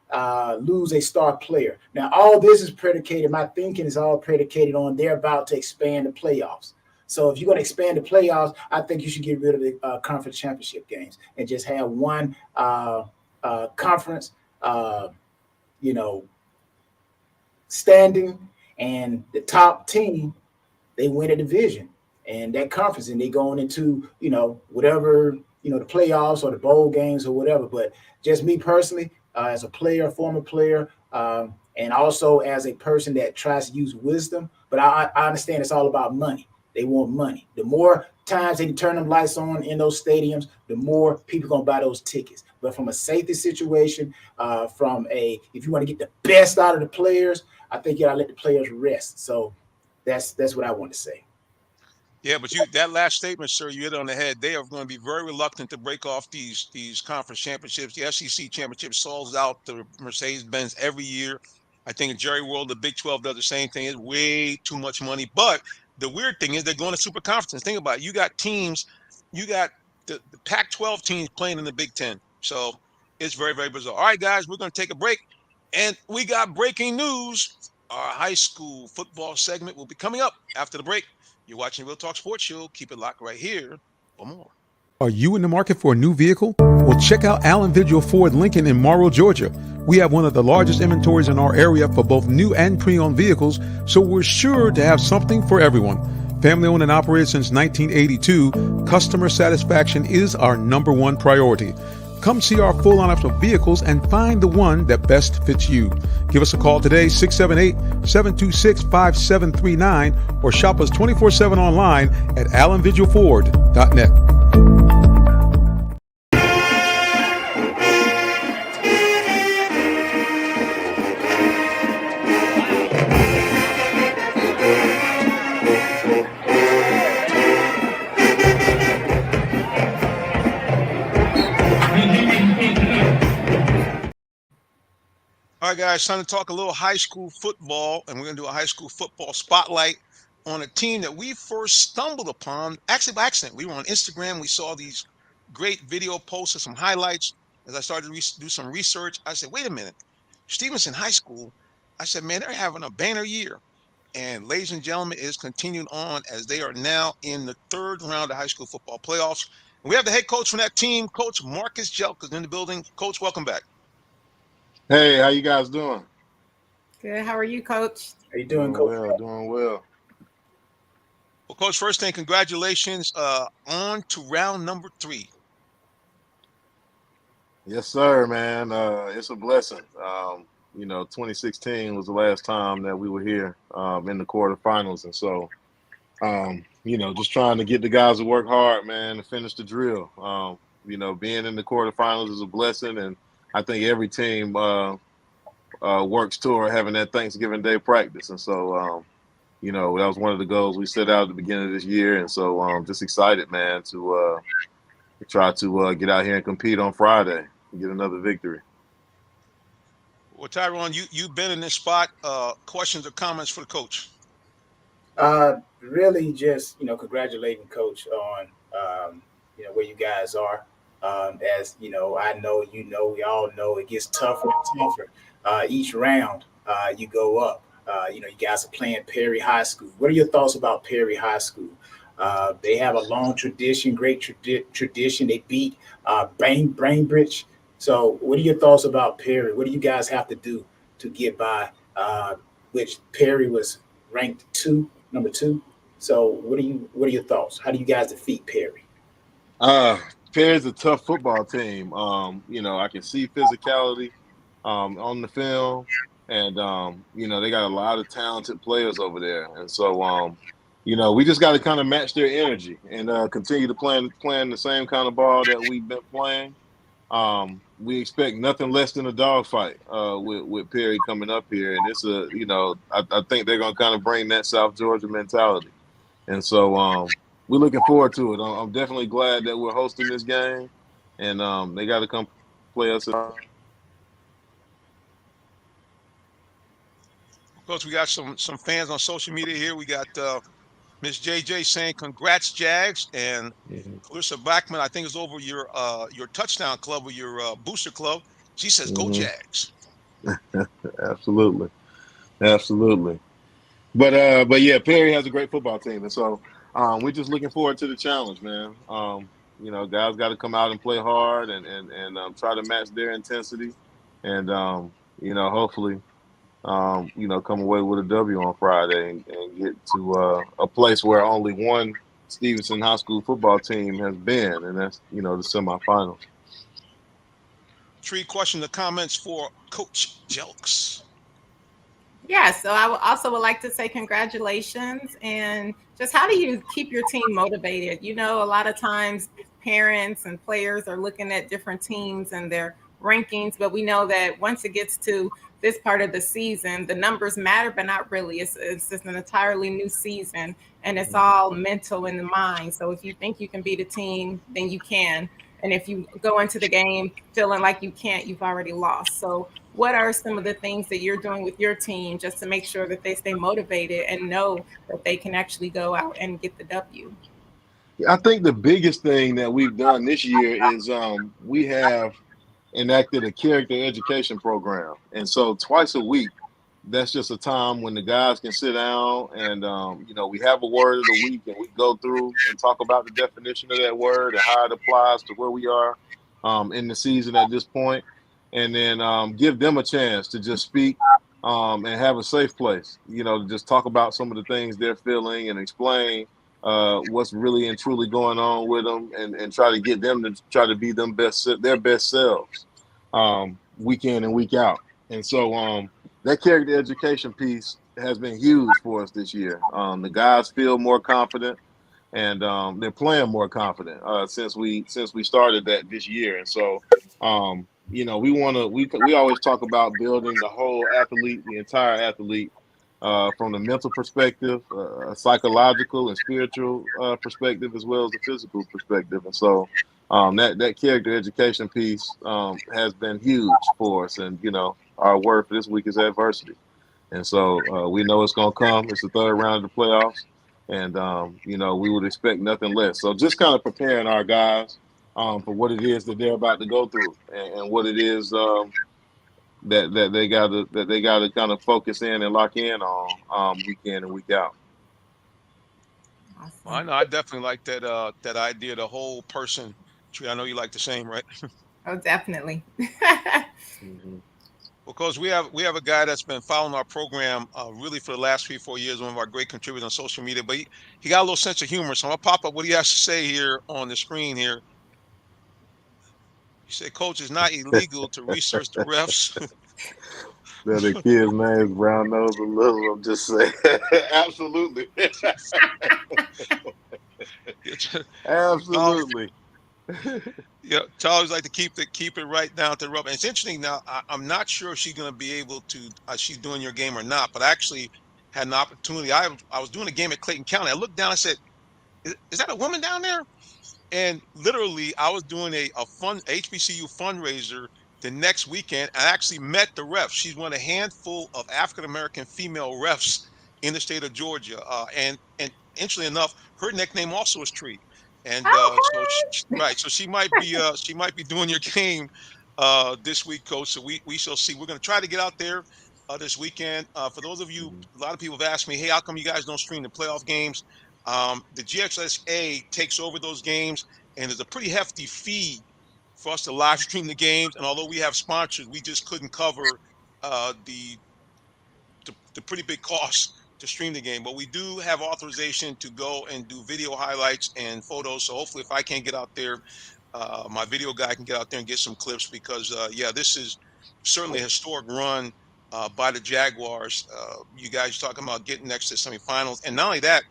lose a star player. Now, all this is predicated, my thinking is all predicated on they're about to expand the playoffs. So if you're going to expand the playoffs, I think you should get rid of the conference championship games and just have one conference, standing, and the top team, they win a division and that conference, and they going into, whatever, the playoffs or the bowl games or whatever. But just me personally, as a player, former player, and also as a person that tries to use wisdom, but I understand it's all about money. They want money. The more times they can turn them lights on in those stadiums, the more people are going to buy those tickets. But from a safety situation, if you want to get the best out of the players, I think you got to let the players rest. So that's what I want to say. Yeah, but that last statement, sir, you hit it on the head. They are going to be very reluctant to break off these conference championships. The SEC championship sells out the Mercedes-Benz every year. I think in Jerry World, the Big 12 does the same thing. It's way too much money. But the weird thing is they're going to super conferences. Think about it. You got the Pac-12 teams playing in the Big 10. So it's very, very bizarre. All right, guys, we're going to take a break. And we got breaking news. Our high school football segment will be coming up after the break. You're watching Real Talk Sports Show. Keep it locked right here for more. Are you in the market for a new vehicle? Well, check out Allen Vigil Ford Lincoln in Morrow, Georgia. We have one of the largest inventories in our area for both new and pre-owned vehicles, so we're sure to have something for everyone. Family owned and operated since 1982, customer satisfaction is our #1 priority. Come see our full lineup of vehicles and find the one that best fits you. Give us a call today, 678-726-5739, or shop us 24/7 online at allenvigilford.net. All right, guys, time to talk a little high school football, and we're going to do a high school football spotlight on a team that we first stumbled upon, actually by accident. We were on Instagram. We saw these great video posts of some highlights. As I started to do some research, I said, wait a minute, Stevenson High School. I said, man, they're having a banner year. And ladies and gentlemen, it is continuing on as they are now in the 3rd round of high school football playoffs. And we have the head coach from that team, Coach Marcus Jelk, in the building. Coach, welcome back. Hey, how you guys doing? Good. How are you, Coach? How you doing, Coach? Doing well. Well, Coach, first thing, congratulations on to round number 3. Yes, sir, man. It's a blessing. 2016 was the last time that we were here in the quarterfinals, and so just trying to get the guys to work hard, man, to finish the drill. Being in the quarterfinals is a blessing, and I think every team works toward having that Thanksgiving Day practice, and so that was one of the goals we set out at the beginning of this year, and so just excited, man, to try to get out here and compete on Friday and get another victory. Well, Tyrone, you've been in this spot. Questions or comments for the coach? Really just, congratulating Coach on, where you guys are. As, I know, we all know it gets tougher and tougher. Each round you go up. You guys are playing Perry High School. What are your thoughts about Perry High School? They have a long tradition, great tradition. They beat Bainbridge. So what are your thoughts about Perry? What do you guys have to do to get by, which Perry was ranked number 2? So what are your thoughts? How do you guys defeat Perry? Perry's a tough football team. I can see physicality on the film, and they got a lot of talented players over there, and so we just got to kind of match their energy and continue to playing the same kind of ball that we've been playing. We expect nothing less than a dogfight with Perry coming up here, and it's I think they're gonna kind of bring that South Georgia mentality, and so we're looking forward to it. I'm definitely glad that we're hosting this game, and they got to come play us. Coach, we got some fans on social media here. We got Miss JJ saying congrats, Jags, and Clarissa Blackman, I think, is over your touchdown club or your booster club. She says, "Go Jags." Absolutely. But yeah, Perry has a great football team, and so we're just looking forward to the challenge, man. Guys got to come out and play hard and try to match their intensity, and hopefully, come away with a W on Friday and get to a place where only one Stephenson High School football team has been, and that's the semifinals. 3 questions or comments for Coach Jelks. Yeah, so I would like to say congratulations. And just how do you keep your team motivated? A lot of times parents and players are looking at different teams and their rankings, but we know that once it gets to this part of the season, the numbers matter, but not really. It's just an entirely new season, and it's all mental in the mind. So if you think you can beat a team, then you can. And if you go into the game feeling like you can't, you've already lost. So what are some of the things that you're doing with your team just to make sure that they stay motivated and know that they can actually go out and get the W? I think the biggest thing that we've done this year is we have enacted a character education program. And so twice a week, that's just a time when the guys can sit down and, we have a word of the week and we go through and talk about the definition of that word and how it applies to where we are in the season at this point. And then give them a chance to just speak and have a safe place, to just talk about some of the things they're feeling and explain what's really and truly going on with them and try to get them to try to be their best selves week in and week out. And so that character education piece has been huge for us this year. The guys feel more confident and they're playing more confident since we started that this year. And so we always talk about building the whole athlete, the entire athlete, from the mental perspective, psychological and spiritual perspective, as well as the physical perspective. And so that character education piece has been huge for us. And, our word for this week is adversity. And so we know it's going to come. It's the third round of the playoffs. And, we would expect nothing less. So just kind of preparing our guys for what it is that they're about to go through and what it is that they gotta kind of focus in and lock in on week in and week out. Awesome. Well, I know I definitely like that idea, the whole person tree. I know you like the same, right? Oh, definitely. Well, Because we have a guy that's been following our program really for the last 3 4 years. One of our great contributors on social media, but he got a little sense of humor. So I'm gonna pop up what he has to say here on the screen here. He said, "Coach, it's not illegal to research the refs." That the kid's name is Brown Nose and Little. I'm just saying, absolutely, Charles, absolutely. yeah, Charles like to keep it right down to the rub. And it's interesting now. I'm not sure if she's going to be able to. She's doing your game or not, but I actually had an opportunity. I was doing a game at Clayton County. I looked down. I said, "Is that a woman down there?" And literally, I was doing a fun HBCU fundraiser the next weekend. I actually met the ref. She's one of a handful of African American female refs in the state of Georgia. And interestingly enough, her nickname also is Tree. And right, so she might be doing your game this week, Coach. So we shall see. We're going to try to get out there this weekend. For those of you, a lot of people have asked me, hey, how come you guys don't stream the playoff games? The GXSA takes over those games, and there's a pretty hefty fee for us to live stream the games. And although we have sponsors, we just couldn't cover the pretty big cost to stream the game. But we do have authorization to go and do video highlights and photos. So hopefully, if I can't get out there, my video guy can get out there and get some clips because, yeah, this is certainly a historic run by the Jaguars. You guys talking about getting next to semifinals, and not only that,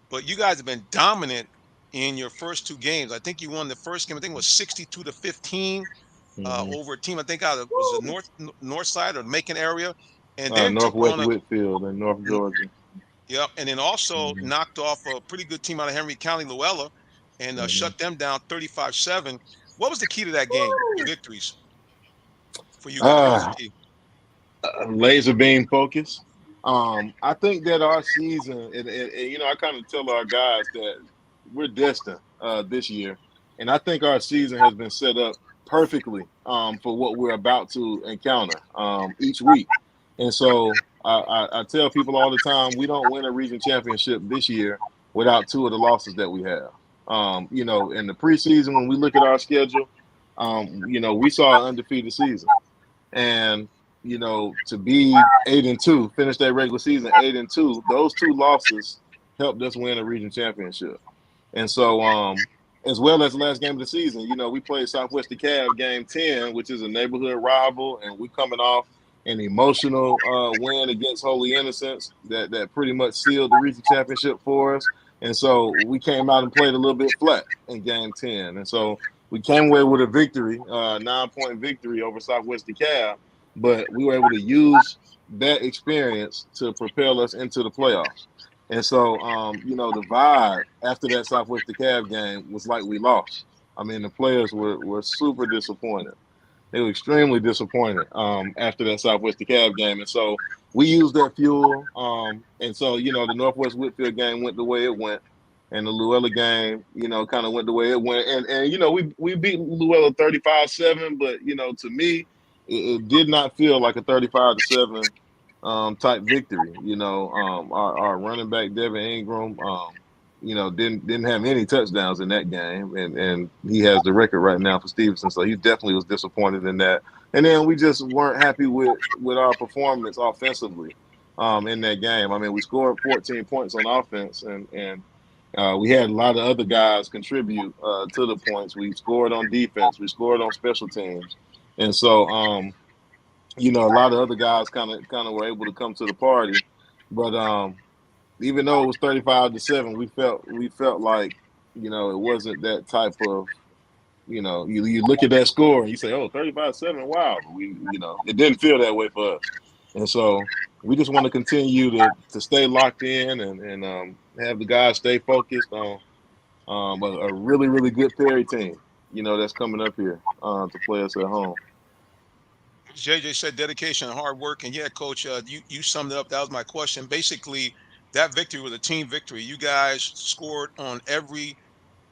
but you guys have been dominant in your first two games. I think you won the first game. I think it was 62-15 Mm-hmm. over a team. I think out of was the north side or the Macon area, and then took Northwest on a Whitfield in North Georgia. yep, and then also Mm-hmm. knocked off a pretty good team out of Henry County, Luella, and Mm-hmm. shut them down 35-7. What was the key to that game? The victories for you guys. What was the Uh, key? Laser beam focus. I think that our season, and I kind of tell our guys that we're destined this year, and I think our season has been set up perfectly for what we're about to encounter each week. And so I tell people all the time, we don't win a region championship this year without two of the losses that we have. In the preseason, when we look at our schedule, we saw an undefeated season. And to be 8-2, finish that regular season 8-2, those two losses helped us win a region championship. And so, as well as the last game of the season, we played Southwest DeKalb game 10, which is a neighborhood rival, and we're coming off an emotional win against Holy Innocents that pretty much sealed the region championship for us. And so we came out and played a little bit flat in game 10. And so we came away with a victory, 9-point victory over Southwest DeKalb, but we were able to use that experience to propel us into the playoffs. And so, the vibe after that Southwest DeKalb game was like we lost. I mean, the players were super disappointed. They were extremely disappointed after that Southwest DeKalb game. And so we used that fuel. And so, the Northwest Whitfield game went the way it went. And the Luella game, kind of went the way it went. And we beat Luella 35-7, but, to me, it did not feel like a 35-7 type victory. Our running back Devin Ingram, didn't have any touchdowns in that game, and he has the record right now for Stevenson. So he definitely was disappointed in that. And then we just weren't happy with our performance offensively in that game. I mean, we scored 14 points on offense, and we had a lot of other guys contribute to the points. We scored on defense. We scored on special teams, and so a lot of other guys kind of were able to come to the party, but even though it was 35-7, we felt like it wasn't that type of you look at that score and you say, oh, 35-7, wow, it didn't feel that way for us, and so we just want to continue to stay locked in and have the guys stay focused on a really, really good Perry team that's coming up here to play us at home. JJ said dedication and hard work. And yeah, Coach, you summed it up. That was my question. Basically, that victory was a team victory. You guys scored on every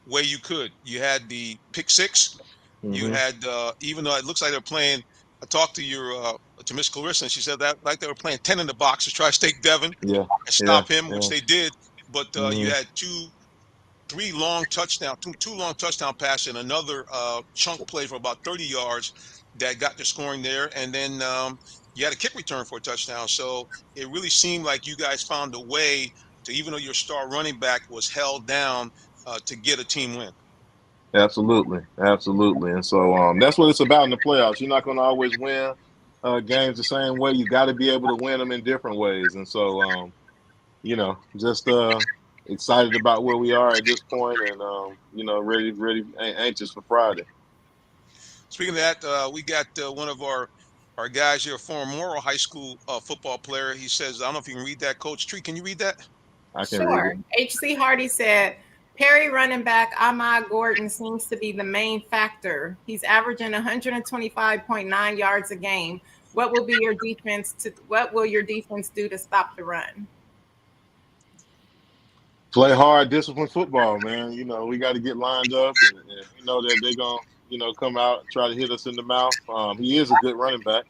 way you could. You had the pick six. You Mm-hmm. had, even though it looks like they're playing, I talked to Miss Clarissa, and she said that like they were playing 10 in the box to try to stake Devin Yeah, and stop him, yeah. which they did. But you Mm-hmm. had two two long touchdown passes and another chunk play for about 30 yards that got the scoring there. And then you had a kick return for a touchdown. So it really seemed like you guys found a way to, even though your star running back was held down, to get a team win. Absolutely. And so that's what it's about in the playoffs. You're not going to always win games the same way. You got to be able to win them in different ways. And so, just excited about where we are at this point, and ready, anxious for Friday. Speaking of that, we got one of our guys here, a former Morrow High School football player. He says, I don't know if you can read that, Coach Tree. Can you read that? I can read Sure. it. H.C. Hardy said, Perry running back Ahmad Gordon seems to be the main factor. He's averaging 125.9 yards a game. What will your defense do to stop the run? Play hard, disciplined football, man. We got to get lined up, and we know that they're going to come out and try to hit us in the mouth. He is a good running back.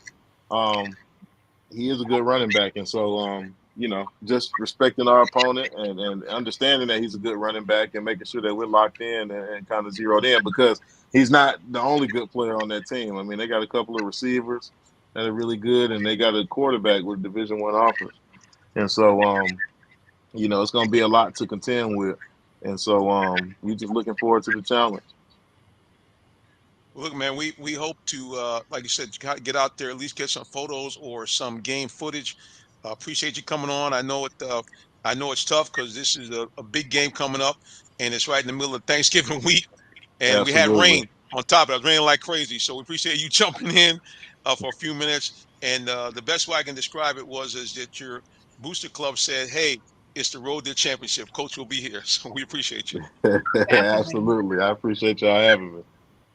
And so just respecting our opponent and understanding that he's a good running back and making sure that we're locked in and kind of zeroed in, because he's not the only good player on that team. I mean, they got a couple of receivers that are really good, and they got a quarterback with Division I offers. And so, it's going to be a lot to contend with. And so we're just looking forward to the challenge. Look, man, we hope to, like you said, get out there, at least get some photos or some game footage. Appreciate you coming on. I know it's tough because this is a big game coming up, and it's right in the middle of Thanksgiving week, and we had Absolutely. rain on top of it. It was raining like crazy, so we appreciate you jumping in for a few minutes. And the best way I can describe it is that your booster club said, "Hey, it's the road to the championship. Coach will be here," so we appreciate you. Absolutely. I appreciate y'all having me.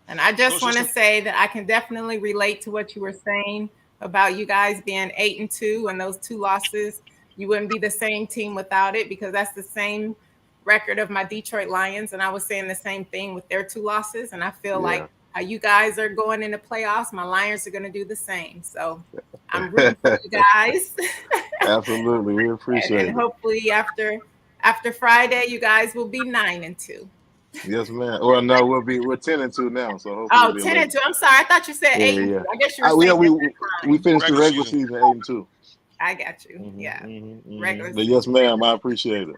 And I just want to say that I can definitely relate to what you were saying about you guys being 8-2 and those 2 losses. You wouldn't be the same team without it, because that's the same record of my Detroit Lions. And I was saying the same thing with their 2 losses. And I feel like how you guys are going into playoffs, my Lions are going to do the same. So I'm rooting for you guys. Absolutely. We appreciate it. And hopefully after Friday, you guys will be 9-2. Yes, ma'am. Well, no, we're 10-2 now. So hopefully 10-2. I'm sorry. I thought you said 8-2. Yeah. I guess you were saying we finished the regular season 8-2. I got you. Yeah. Regular But yes, ma'am. I appreciate it.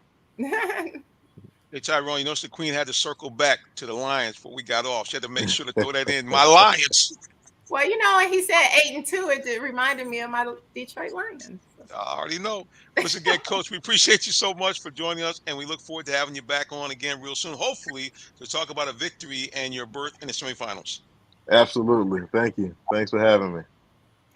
Hey, Tyrone, the Queen had to circle back to the Lions before we got off. She had to make sure to throw that in. My Lions. Well, he said 8-2. It reminded me of my Detroit Lions. I already know. Once again, Coach, we appreciate you so much for joining us, and we look forward to having you back on again real soon, hopefully to talk about a victory and your berth in the semifinals. Absolutely. Thank you. Thanks for having me.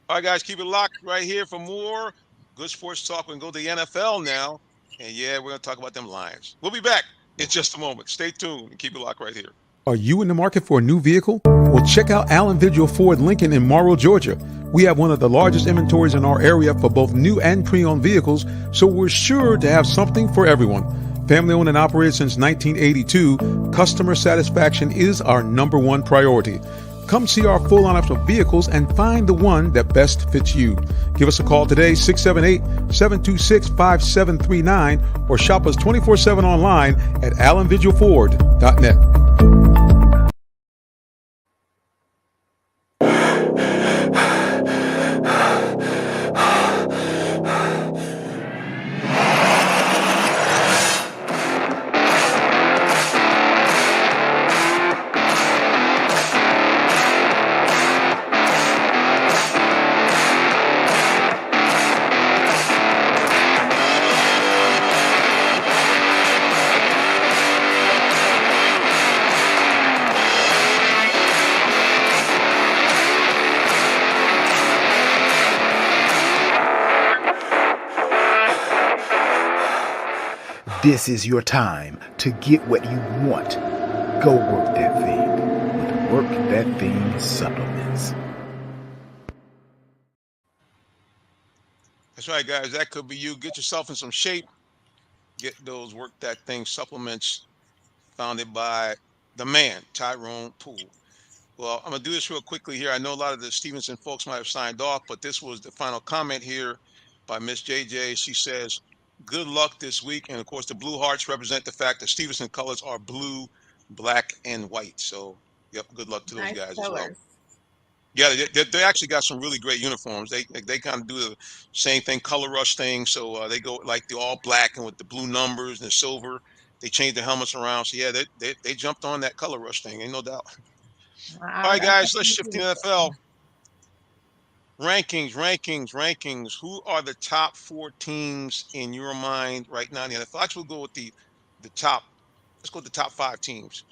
All right, guys, keep it locked right here for more good sports talk. We can go to the NFL now, and we're going to talk about them Lions. We'll be back in just a moment. Stay tuned and keep it locked right here. Are you in the market for a new vehicle? Well, check out Allen Vigil Ford Lincoln in Morrow, Georgia. We have one of the largest inventories in our area for both new and pre-owned vehicles, so we're sure to have something for everyone. Family owned and operated since 1982, customer satisfaction is our #1 priority. Come see our full lineup of vehicles and find the one that best fits you. Give us a call today, 678-726-5739, or shop us 24/7 online at allenvigilford.net. This is your time to get what you want. Go work that thing with Work That Thing supplements. That's right, guys. That could be you. Get yourself in some shape. Get those Work That Thing supplements founded by the man, Tyrone Poole. Well, I'm going to do this real quickly here. I know a lot of the Stephenson folks might have signed off, but this was the final comment here by Miss JJ. She says, Good luck this week. And of course, the Blue Hearts represent the fact that Stevenson colors are blue, black, and white. So, yep, good luck to those Nice guys as well. colors. Yeah, they actually got some really great uniforms. They kind of do the same thing, color rush thing. So they go like the all black and with the blue numbers and the silver. They changed the helmets around. So yeah, they jumped on that color rush thing. Ain't no doubt. All Wow, right, that's guys, let's definitely shift to the beautiful. NFL rankings. Who are the top four teams in your mind right now in the NFL? Actually, we'll go with the top. Let's go with the top five teams.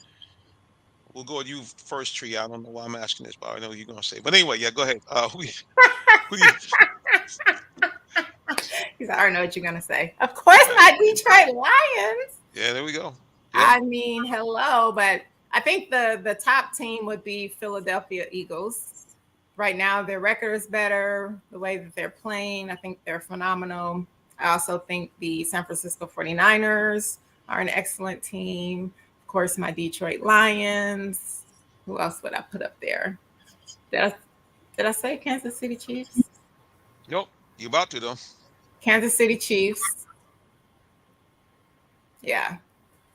We'll go with you first, Tree. I don't know why I'm asking this, but I know what you're gonna say. But anyway, yeah, go ahead. Who do you Because I already know what you're gonna say. Of course, my Detroit Lions. Yeah, there we go. Yep. I mean, hello, but I think the top team would be Philadelphia Eagles. Right now, their record is better. The way that they're playing, I think they're phenomenal. I also think the San Francisco 49ers are an excellent team. Of course, my Detroit Lions. Who else would I put up there? Did I, did I say Kansas City Chiefs? Nope. You about to though. Kansas City Chiefs. Yeah,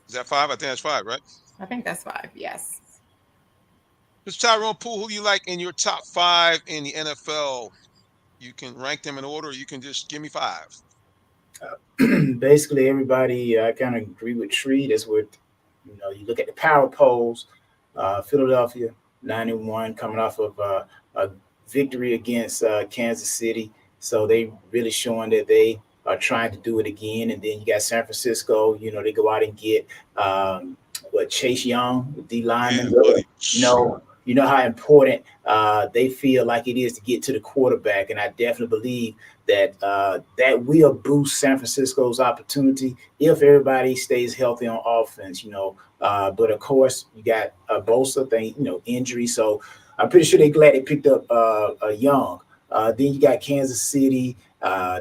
Is that five? I think that's five, right? I think that's five. Yes. Mr. Tyrone Poole, who do you like in your top five in the NFL? You can rank them in order, or you can just give me five. Basically, everybody, I kind of agree with Tree. That's what, you look at the power polls. Philadelphia 91 coming off of a victory against Kansas City, so they really showing that they are trying to do it again. And then you got San Francisco. They go out and get Chase Young, the D Yeah, lineman. buddy. You know how important they feel like it is to get to the quarterback, and I definitely believe that that will boost San Francisco's opportunity if everybody stays healthy on offense. But of course, you got a Bosa thing, injury. So I'm pretty sure they're glad they picked up a Young. Then you got Kansas City,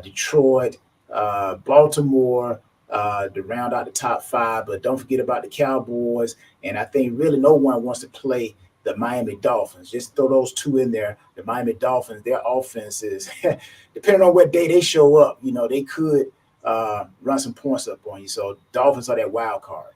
Detroit, Baltimore to round out the top five. But don't forget about the Cowboys. And I think really no one wants to play the Miami Dolphins. Just throw those two in there. The Miami Dolphins, their offense is, depending on what day they show up, they could run some points up on you. So Dolphins are that wild card.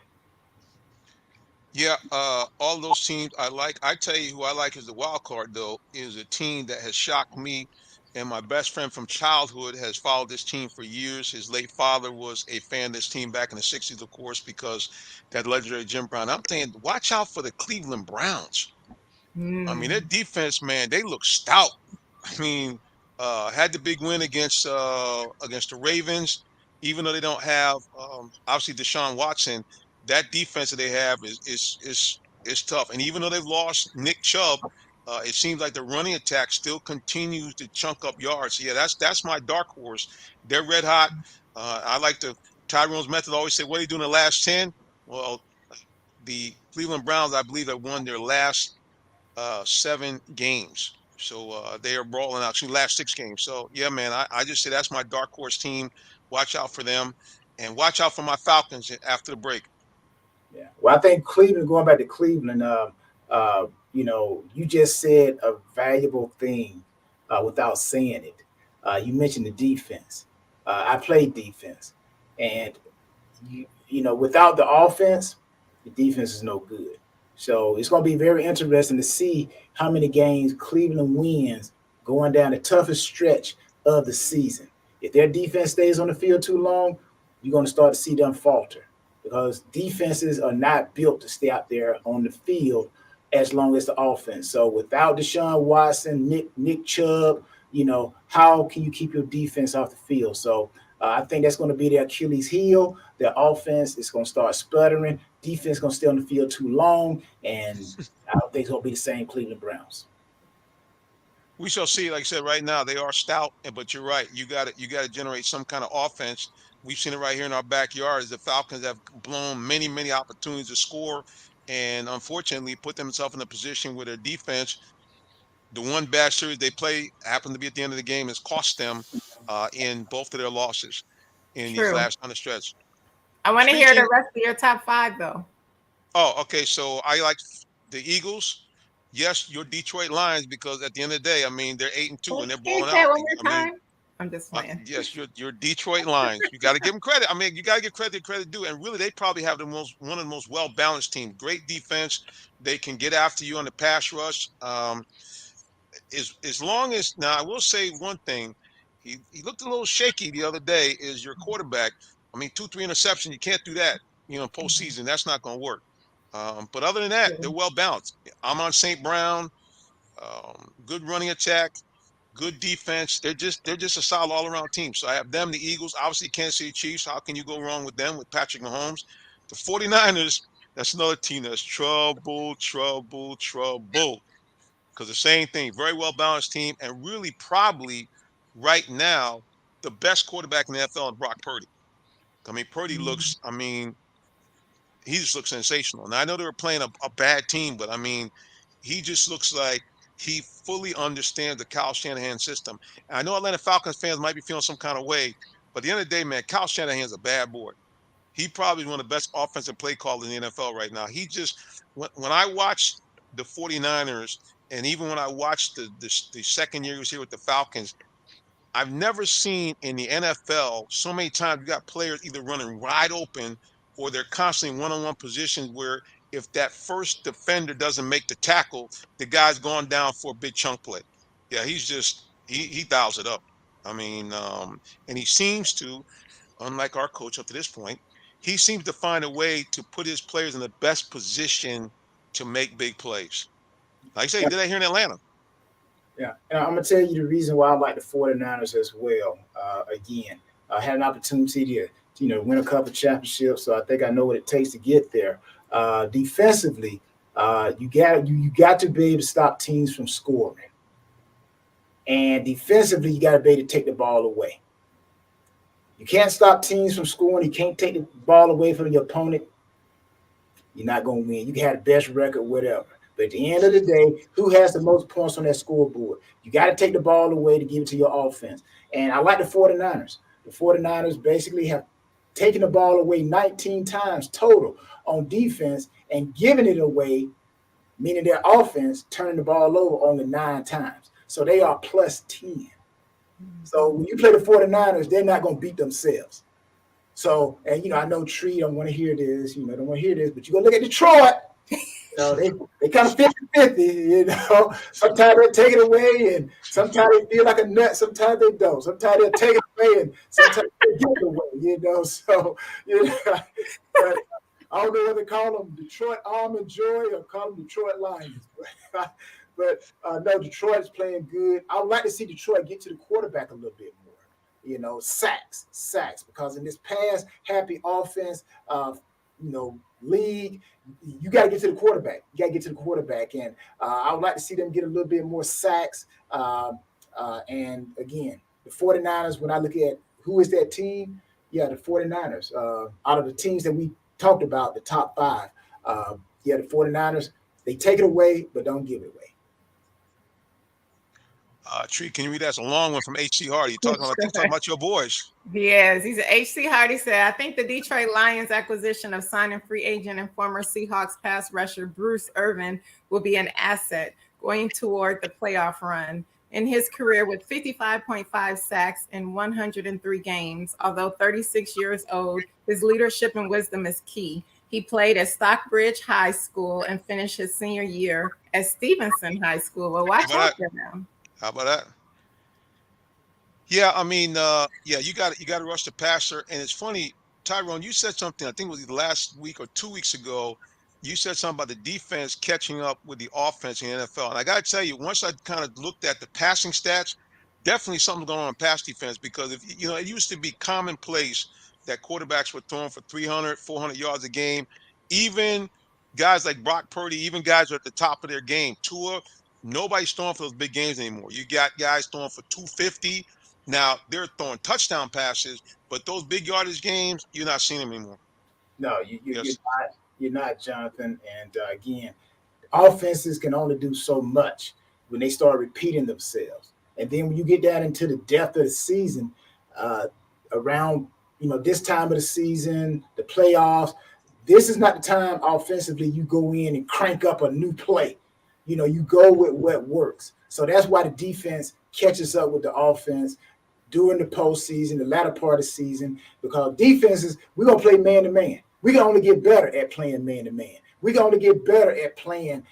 Yeah, all those teams I like. I tell you who I like is the wild card, though, is a team that has shocked me. And my best friend from childhood has followed this team for years. His late father was a fan of this team back in the 60s, of course, because that legendary Jim Brown. I'm saying, watch out for the Cleveland Browns. I mean, their Mm. defense, man, they look stout. I mean, had the big win against the Ravens, even though they don't have obviously Deshaun Watson. That defense that they have is tough. And even though they've lost Nick Chubb, it seems like the running attack still continues to chunk up yards. So yeah, that's my dark horse. They're red hot. I like the Tyrone's method. Always say, what are you doing in the last 10? Well, the Cleveland Browns, I believe, have won their last seven games. So they are brawling out. Actually, last six games. So yeah, man, I just say that's my dark horse team. Watch out for them, and watch out for my Falcons after the break. Yeah. Well, I think Cleveland, going back to Cleveland, you just said a valuable thing without saying it. You mentioned the defense. I played defense, and without the offense, the defense is no good. So it's going to be very interesting to see how many games Cleveland wins going down the toughest stretch of the season. If their defense stays on the field too long, you're going to start to see them falter because defenses are not built to stay out there on the field as long as the offense. So without Deshaun Watson, Nick Chubb, how can you keep your defense off the field? So I think that's going to be their Achilles heel. Their offense is going to start sputtering. Defense is going to stay on the field too long, and I don't think it's going to be the same Cleveland Browns. We shall see. Like I said, right now they are stout, but you're right. You got to generate some kind of offense. We've seen it right here in our backyards. The Falcons have blown many opportunities to score, and unfortunately put themselves in a position where their defense, the one bad series they play, happened to be at the end of the game, has cost them in both of their losses in these True. last on the stretch. I want to hear Speaking, the rest of your top five, though. oh, okay, so I like the Eagles. Yes, your Detroit Lions, because at the end of the day, I mean, they're 8-2 and they're Can you balling say it out. one more I mean, time? I'm just playing. Yes, your Detroit Lions. You got to give them credit. I mean, you got to give credit due. And really, they probably have one of the most well balanced teams. Great defense. They can get after you on the pass rush. As long as now, I will say one thing. He looked a little shaky the other day. Is your quarterback? I mean, 2-3 interceptions. You can't do that. Postseason. That's not going to work. But other than that, they're well balanced. Amon St. Brown, good running attack. Good defense. They're just a solid all around team. So I have them, the Eagles, obviously Kansas City Chiefs. How can you go wrong with them with Patrick Mahomes? The 49ers, that's another team that's trouble. Because the same thing, very well balanced team, and really probably right now the best quarterback in the NFL is Brock Purdy. I mean, Purdy looks. I mean, he just looks sensational. Now I know they were playing a bad team, but I mean, he just looks like he fully understands the Kyle Shanahan system. And I know Atlanta Falcons fans might be feeling some kind of way, but at the end of the day, man, Kyle Shanahan's a bad boy. He probably is one of the best offensive play callers in the NFL right now. He just when I watch the 49ers, and even when I watched the second year he was here with the Falcons, I've never seen in the NFL so many times you got players either running wide open or they're constantly one-on-one positions where if that first defender doesn't make the tackle, the guy's gone down for a big chunk play. Yeah, he's just he dials it up. I mean, and he seems to, unlike our coach up to this point, he seems to find a way to put his players in the best position to make big plays. Like I say, he did that here in Atlanta. Yeah, and I'm going to tell you the reason why I like the 49ers as well. Again, I had an opportunity to win a couple of championships, so I think I know what it takes to get there. Defensively, you got to be able to stop teams from scoring. And defensively, you got to be able to take the ball away. You can't stop teams from scoring. You can't take the ball away from your opponent. You're not going to win. You can have the best record, whatever. But at the end of the day, who has the most points on that scoreboard? You got to take the ball away to give it to your offense. And I like the 49ers. The 49ers basically have taken the ball away 19 times total on defense and giving it away, meaning their offense turning the ball over only 9 times. So they are plus 10. So when you play the 49ers, they're not going to beat themselves. So, and I know Tree don't want to hear this, but you're going to look at Detroit. They kind of 50-50, Sometimes they take it away, and sometimes they feel like a nut. Sometimes they don't. Sometimes they'll take it away, and sometimes they give it away, So, but I don't know whether to call them Detroit Almond Joy or call them Detroit Lions. But no, Detroit is playing good. I would like to see Detroit get to the quarterback a little bit more. Sacks, because in this pass happy offense, league, you got to get to the quarterback. And I would like to see them get a little bit more sacks. And again, the 49ers, when I look at who is that team, the 49ers. Out of the teams that we talked about, the top 5, the 49ers, they take it away, but don't give it away. Tree, can you read that? It's a long one from H.C. Hardy. Talking about your boys. Yes, he's H.C. Hardy said, I think the Detroit Lions acquisition of signing free agent and former Seahawks pass rusher Bruce Irvin will be an asset going toward the playoff run. In his career with 55.5 sacks in 103 games, although 36 years old, his leadership and wisdom is key. He played at Stockbridge High School and finished his senior year at Stephenson High School. Well, watch out there now. How about that? Yeah, I mean, you got to rush the passer, and it's funny, Tyrone. You said something. I think it was last week or 2 weeks ago. You said something about the defense catching up with the offense in the NFL, and I got to tell you, once I kind of looked at the passing stats, definitely something's going on in pass defense because if it used to be commonplace that quarterbacks were throwing for 300, 400 yards a game, even guys like Brock Purdy, even guys who are at the top of their game. Tua. Nobody's throwing for those big games anymore. You got guys throwing for 250. Now, they're throwing touchdown passes, but those big yardage games, you're not seeing them anymore. No, you're not, Jonathan. And again, offenses can only do so much when they start repeating themselves. And then when you get down into the depth of the season, around this time of the season, the playoffs, this is not the time offensively you go in and crank up a new play. You go with what works. So that's why the defense catches up with the offense. during the postseason, the latter part of the season, because defenses, we're going to play man to man. We can only get better at playing man to man. We can only get better at playing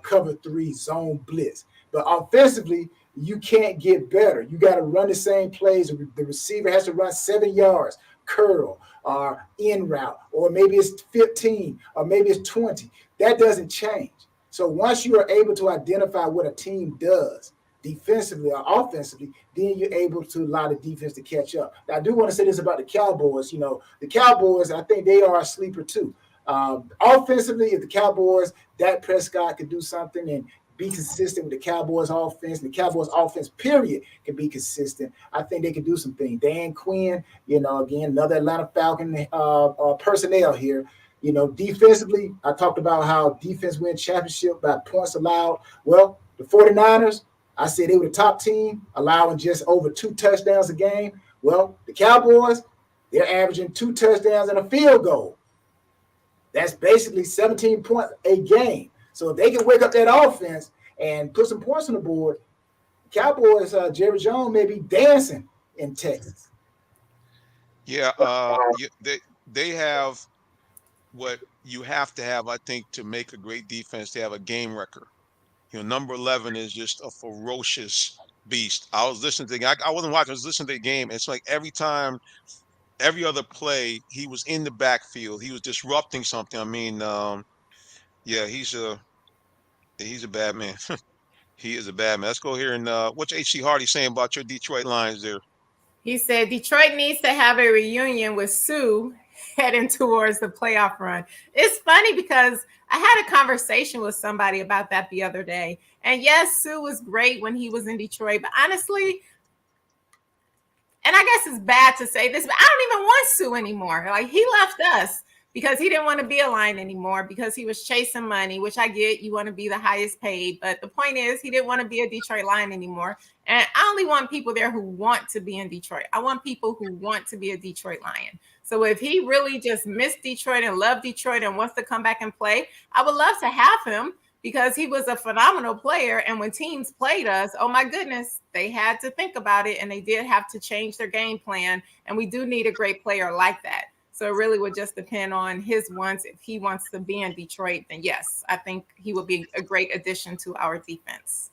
cover 3 zone blitz. But offensively, you can't get better. You got to run the same plays. The receiver has to run 7 yards, curl, or in route, or maybe it's 15, or maybe it's 20. That doesn't change. So once you are able to identify what a team does defensively or offensively, then you're able to allow the defense to catch up. Now, I do want to say this about the Cowboys. You know, the Cowboys, I think they are a sleeper too. Offensively, if the Cowboys, Dak Prescott could do something and be consistent with the Cowboys offense, the Cowboys offense, period, can be consistent, I think they could do some things. Dan Quinn, you know, again, another Atlanta Falcon personnel here. You know, defensively, I talked about how defense win championship by points allowed. Well, the 49ers, I said they were the top team, allowing just over 2 touchdowns a game. Well, the Cowboys, they're averaging 2 touchdowns and a field goal. That's basically 17 points a game. So if they can wake up that offense and put some points on the board, Cowboys, Jerry Jones may be dancing in Texas. Yeah, they have what you have to have, I think, to make a great defense. They have a game record. You know, number 11 is just a ferocious beast. I was listening to the game. I wasn't watching. I was listening to the game. It's like every time, every other play, he was in the backfield. He was disrupting something. I mean, yeah, he's a bad man. He is a bad man. Let's go here and what's H.C. Hardy saying about your Detroit Lions there? He said Detroit needs to have a reunion with Sue heading towards the playoff run. It's funny because I had a conversation with somebody about that the other day. And yes, Sue was great when he was in Detroit, but honestly, and I guess it's bad to say this, but I don't even want Sue anymore. Like, he left us because he didn't want to be a Lion anymore because he was chasing money, which I get. You want to be the highest paid. But the point is, he didn't want to be a Detroit Lion anymore. And I only want people there who want to be in Detroit. I want people who want to be a Detroit Lion. So if he really just missed Detroit and loved Detroit and wants to come back and play, I would love to have him because he was a phenomenal player. And when teams played us, oh my goodness, they had to think about it and they did have to change their game plan. And we do need a great player like that. So it really would just depend on his wants. If he wants to be in Detroit, then yes, I think he would be a great addition to our defense.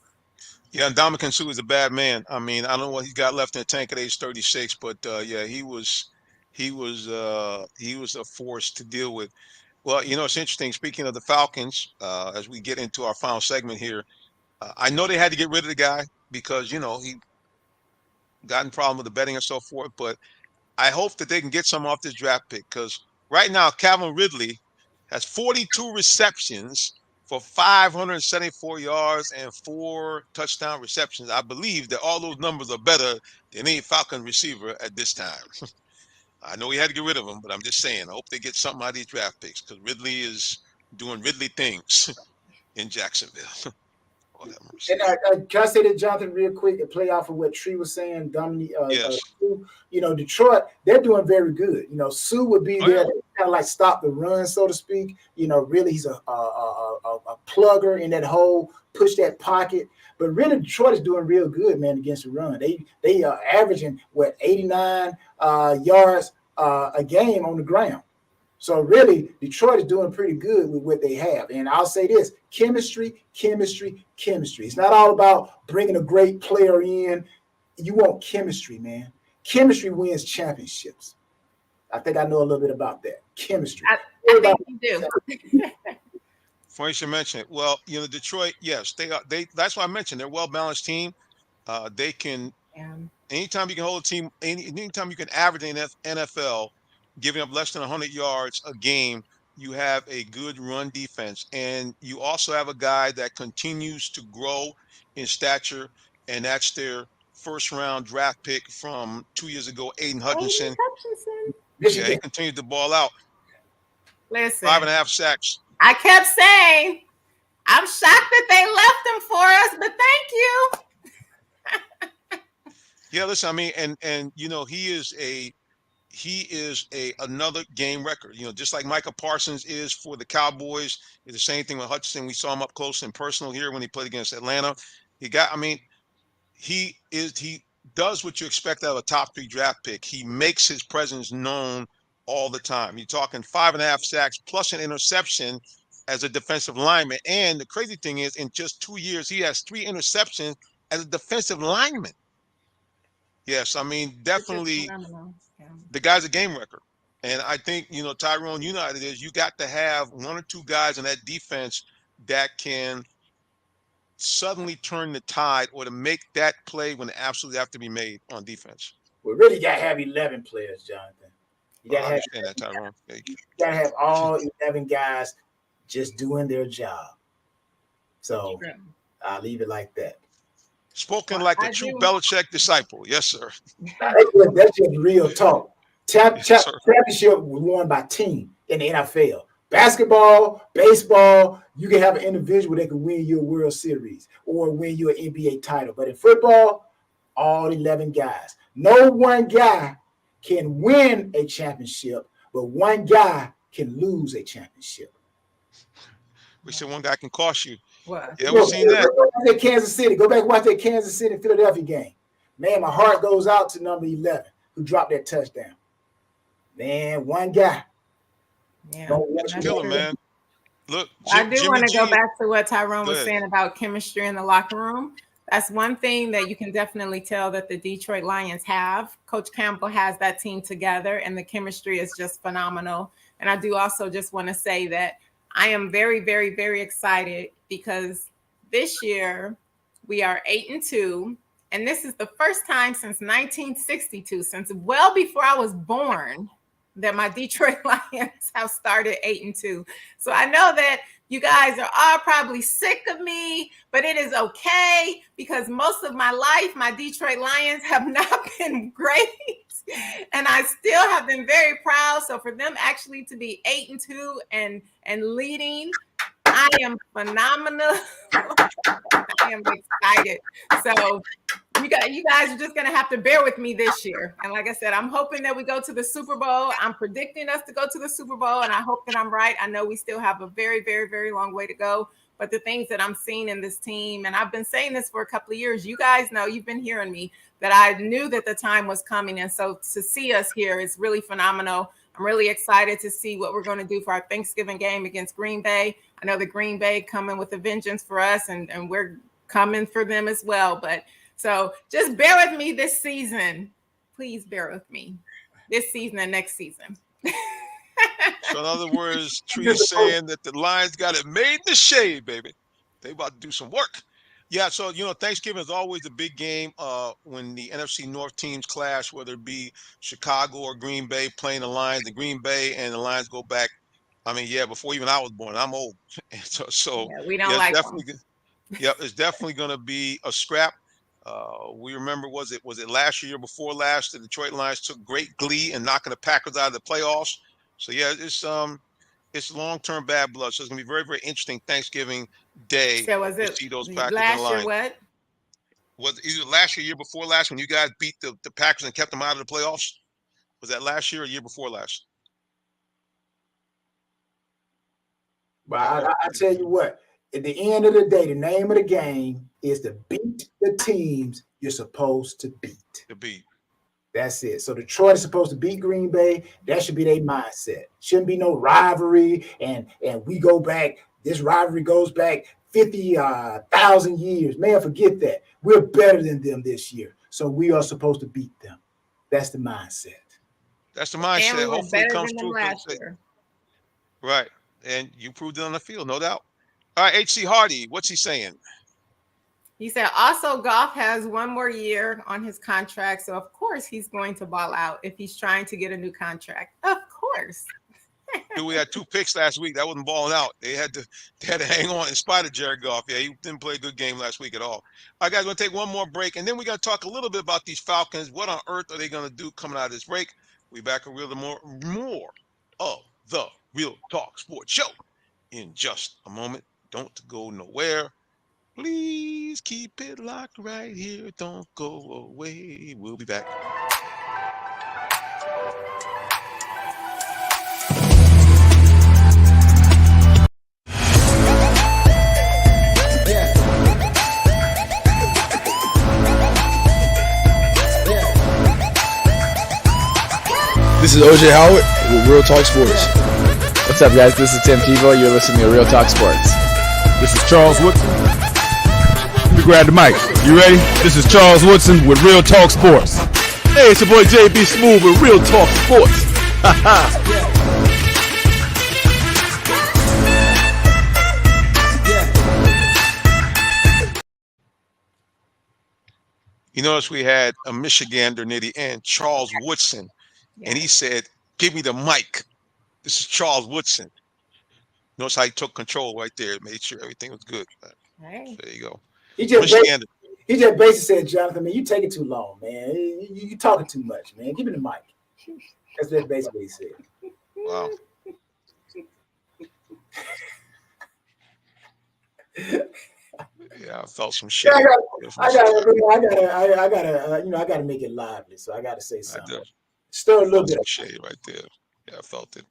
Yeah, and Ndamukong Suh is a bad man. I mean, I don't know what he's got left in the tank at age 36, but yeah, he was a force to deal with. Well, you know, it's interesting. Speaking of the Falcons, as we get into our final segment here, I know they had to get rid of the guy because, you know, he got in problem with the betting and so forth, but I hope that they can get some off this draft pick because right now, Calvin Ridley has 42 receptions for 574 yards and 4 touchdown receptions. I believe that all those numbers are better than any Falcon receiver at this time. I know he had to get rid of him, but I'm just saying, I hope they get something out of these draft picks because Ridley is doing Ridley things in Jacksonville. And can I say that, Jonathan, real quick, and play off of what Tree was saying, Dominique? Yes. You know, Detroit, they're doing very good. You know, Sue would be there to kind of like stop the run, so to speak. You know, really, he's a plugger in that hole, push that pocket. But really, Detroit is doing real good, man, against the run. They are averaging, 89 yards a game on the ground. So really, Detroit is doing pretty good with what they have. And I'll say this, chemistry. It's not all about bringing a great player in. You want chemistry, man. Chemistry wins championships. I think I know a little bit about that. Chemistry. I think you do. Funny you mention it. Well, you know, Detroit, yes, they are. That's why I mentioned they're a well-balanced team. They can, anytime you can hold a team, anytime you can average in the NFL, giving up less than 100 yards a game, you have a good run defense. And you also have a guy that continues to grow in stature, and that's their first-round draft pick from 2 years ago, Aiden Hutchinson. Yeah, he continued to ball out. Listen, 5.5 sacks. I kept saying, I'm shocked that they left him for us, but thank you. Yeah, listen, I mean, and you know, he is another game record. You know, just like Micah Parsons is for the Cowboys. It's the same thing with Hutchinson. We saw him up close and personal here when he played against Atlanta. does what you expect out of a top 3 draft pick. He makes his presence known all the time. You're talking 5.5 sacks plus an interception as a defensive lineman. And the crazy thing is, in just 2 years, he has 3 interceptions as a defensive lineman. Yes, I mean, definitely the guy's a game wrecker. And I think, Tyrone United is you got to have 1 or 2 guys in that defense that can suddenly turn the tide or to make that play when it absolutely have to be made on defense. We really got to have 11 players, Jonathan. You got to understand that, Tyrone. You got to have all 11 guys just doing their job. So I'll leave it like that. Spoken like the true Belichick disciple. Yes, sir. That's just real talk. Championship was won by team in the NFL. Basketball, baseball, you can have an individual that can win you a World Series or win you an NBA title. But in football, all 11 guys. No one guy can win a championship, but one guy can lose a championship. We said one guy can cost you. What? Yeah, we've seen that. Go back to Kansas City. Go back and watch that Kansas City Philadelphia game. Man, my heart goes out to number 11 who dropped that touchdown. Man, one guy. Yeah, killer, man. Look, I do want to go back to what Tyrone was saying about chemistry in the locker room. That's one thing that you can definitely tell that the Detroit Lions have. Coach Campbell has that team together, and the chemistry is just phenomenal. And I do also just want to say that I am very, very, very excited because this year we are 8-2, and this is the first time since 1962, since well before I was born, that my Detroit Lions have started 8-2. So I know that you guys are all probably sick of me, but it is okay because most of my life, my Detroit Lions have not been great. And I still have been very proud. So for them actually to be 8-2 and leading, I am phenomenal. I am excited. So you guys are just going to have to bear with me this year. And like I said, I'm hoping that we go to the Super Bowl. I'm predicting us to go to the Super Bowl, and I hope that I'm right. I know we still have a very, very, very long way to go. But the things that I'm seeing in this team, and I've been saying this for a couple of years, you guys know, you've been hearing me, that I knew that the time was coming. And so to see us here is really phenomenal. I'm really excited to see what we're going to do for our Thanksgiving game against Green Bay. I know the Green Bay coming with a vengeance for us, and we're coming for them as well. But so just bear with me this season. Please bear with me this season and next season. So in other words, Tree is saying that the Lions got it made in the shade, baby. They about to do some work. Yeah, so, Thanksgiving is always a big game when the NFC North teams clash, whether it be Chicago or Green Bay playing the Lions. The Green Bay and the Lions go back. I mean, before even I was born. I'm old. And so we don't like definitely, it's definitely going to be a scrap. We remember, was it last year before last, the Detroit Lions took great glee in knocking the Packers out of the playoffs. So, it's long-term bad blood. So it's going to be very, very interesting Thanksgiving Day. So was it to see those Packers last year what? Was it either last year before last when you guys beat the Packers and kept them out of the playoffs? Was that last year or year before last? But I tell you what, at the end of the day, the name of the game is to beat the teams you're supposed to beat. That's it. So Detroit is supposed to beat Green Bay. That should be their mindset. Shouldn't be no rivalry. And we go back. This rivalry goes back 50,000 years. Man, forget that. We're better than them this year. So we are supposed to beat them. That's the mindset. That's the mindset. And we Hopefully it comes through last year. Right. And you proved it on the field, no doubt. All right, H.C. Hardy, what's he saying? He said, also, Goff has one more year on his contract. So, of course, he's going to ball out if he's trying to get a new contract. Of course. We had 2 picks last week. That wasn't balling out. They had to hang on in spite of Jared Goff. Yeah, he didn't play a good game last week at all. All right, guys, we're going to take one more break, and then we're going to talk a little bit about these Falcons. What on earth are they going to do coming out of this break? We'll be back with more of the Real Talk Sports Show in just a moment. Don't go nowhere. Please keep it locked right here. Don't go away. We'll be back. is OJ Howard with Real Talk Sports. What's up, guys? This is Tim Tebow. You're listening to Real Talk Sports. This is Charles Woodson. Let me grab the mic. You ready? This is Charles Woodson with Real Talk Sports. Hey, it's your boy JB Smooth with Real Talk Sports. You notice we had a Michigander near the end, Charles Woodson, and he said, "Give me the mic." This is Charles Woodson. Notice how he took control right there, made sure everything was good. Hey. There you go. He just basically said, "Jonathan, man, you taking too long, man. You talking too much, man. Give me the mic." That's basically what he said. Wow. Yeah, I felt some shit. I gotta make it lively, so I gotta say something. Stir a little bit of shade right there. Yeah, I felt it.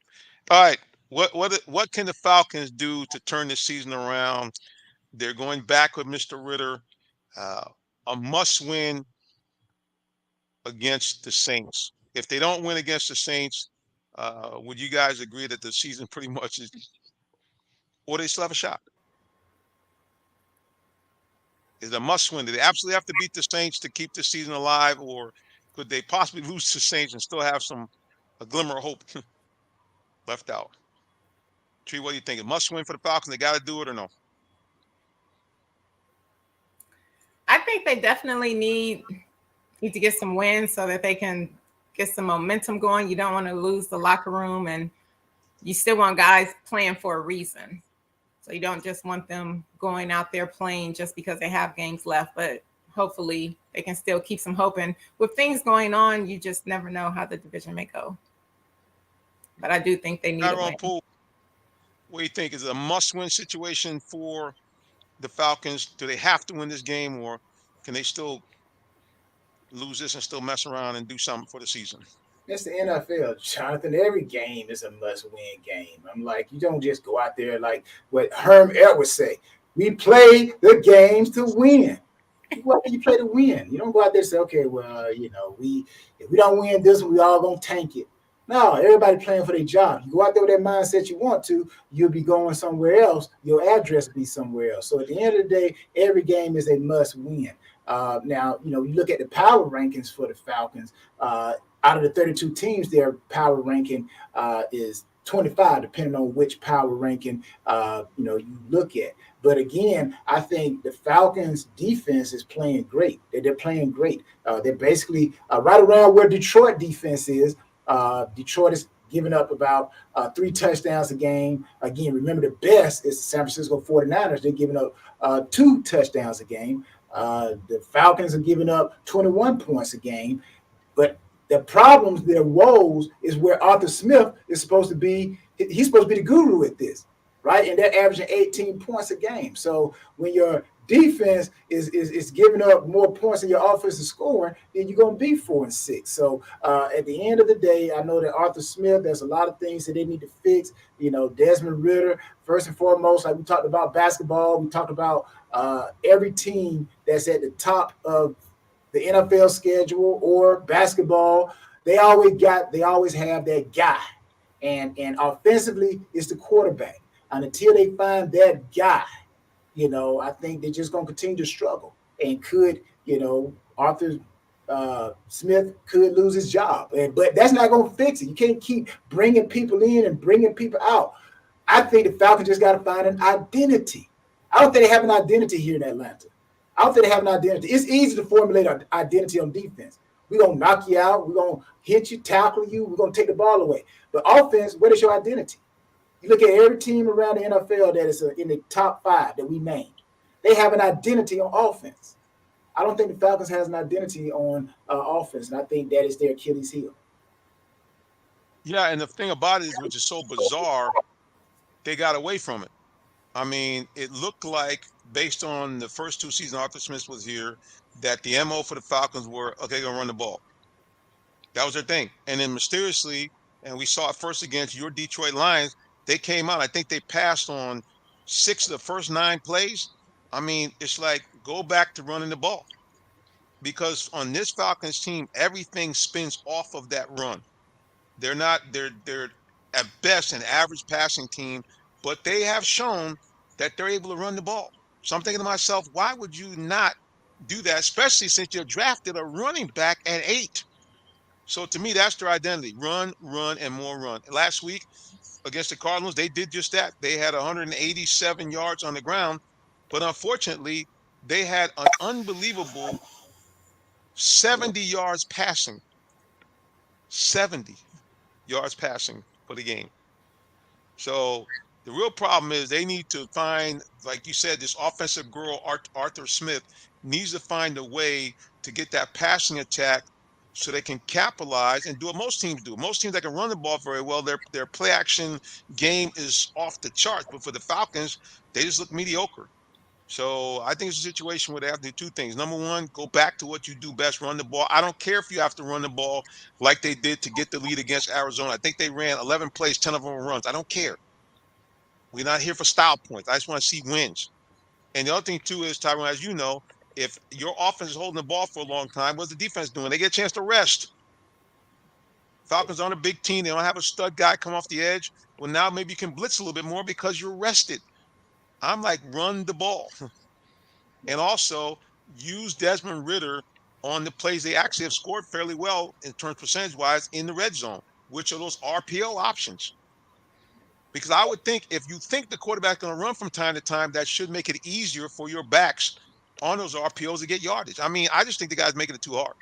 All right, what can the Falcons do to turn the season around? They're going back with Mr. Ritter. A must-win against the Saints. If they don't win against the Saints, would you guys agree that the season pretty much is, or they still have a shot? Is a must-win? Do they absolutely have to beat the Saints to keep the season alive, or could they possibly lose to the Saints and still have a glimmer of hope left out? Tree, what do you think? A must-win for the Falcons? They got to do it or no? I think they definitely need to get some wins so that they can get some momentum going. You don't want to lose the locker room, and you still want guys playing for a reason. So you don't just want them going out there playing just because they have games left, but hopefully they can still keep some hope. And with things going on, you just never know how the division may go. But I do think they need to win. Poole, what do you think? Is it a must-win situation for the Falcons? Do they have to win this game, or can they still lose this and still mess around and do something for the season? It's the NFL, Jonathan. Every game is a must-win game. I'm like, you don't just go out there like what Herm Edwards say. We play the games to win. You play to win. You don't go out there and say, okay, well, if we don't win this, we all gonna tank it. No, everybody playing for their job. You go out there with that mindset you want to, you'll be going somewhere else. Your address will be somewhere else. So at the end of the day, every game is a must-win. Now, you look at the power rankings for the Falcons. Out of the 32 teams, their power ranking is 25, depending on which power ranking you look at. But again, I think the Falcons' defense is playing great. They're playing great. They're basically right around where Detroit defense is. Detroit is giving up about 3 touchdowns a game. Again, remember the best is the San Francisco 49ers. They're giving up 2 touchdowns a game. The Falcons are giving up 21 points a game. But the problems, their woes, is where Arthur Smith is supposed to be. He's supposed to be the guru at this, right? And they're averaging 18 points a game. So when your defense is giving up more points than your offense is scoring, then you're going to be 4-6. So at the end of the day, I know that Arthur Smith, there's a lot of things that they need to fix. Desmond Ritter, first and foremost, like we talked about basketball, we talked about every team that's at the top of the NFL schedule or basketball, they always have that guy. And offensively, it's the quarterback. And until they find that guy, I think they're just going to continue to struggle. And could, Arthur Smith could lose his job. But that's not going to fix it. You can't keep bringing people in and bringing people out. I think the Falcons just got to find an identity. I don't think they have an identity here in Atlanta. I don't think they have an identity. It's easy to formulate an identity on defense. We're going to knock you out. We're going to hit you, tackle you. We're going to take the ball away. But offense, what is your identity? You look at every team around the NFL that is in the top 5 that we named. They have an identity on offense. I don't think the Falcons has an identity on offense, and I think that is their Achilles heel. Yeah, and the thing about it, which is so bizarre, they got away from it. I mean, it looked like, based on the first 2 seasons Arthur Smith was here, that the MO for the Falcons were, okay, going to run the ball. That was their thing. And then mysteriously, and we saw it first against your Detroit Lions, they came out. I think they passed on 6 of the first 9 plays. I mean, it's like, go back to running the ball. Because on this Falcons team, everything spins off of that run. They're not. They're at best an average passing team, but they have shown that they're able to run the ball. So I'm thinking to myself, why would you not do that, especially since you drafted a running back at 8? So to me, that's their identity: run, run, and more run. Last week against the Cardinals, they did just that. They had 187 yards on the ground, but unfortunately, they had an unbelievable 70 yards passing. 70 yards passing for the game. So the real problem is they need to find, like you said, this offensive girl, Arthur Smith, needs to find a way to get that passing attack so they can capitalize and do what most teams do. Most teams that can run the ball very well, their play action game is off the charts. But for the Falcons, they just look mediocre. So I think it's a situation where they have to do two things. Number one, go back to what you do best, run the ball. I don't care if you have to run the ball like they did to get the lead against Arizona. I think they ran 11 plays, 10 of them were runs. I don't care. We're not here for style points. I just want to see wins. And the other thing, too, is, Tyrone, as you know, if your offense is holding the ball for a long time, what's the defense doing? They get a chance to rest. Falcons aren't a big team. They don't have a stud guy come off the edge. Well, now maybe you can blitz a little bit more because you're rested. I'm like, run the ball. And also use Desmond Ritter on the plays they actually have scored fairly well in terms percentage-wise in the red zone, which are those RPO options. Because I would think if you think the quarterback's going to run from time to time, that should make it easier for your backs on those RPOs to get yardage. I mean, I just think the guy's making it too hard.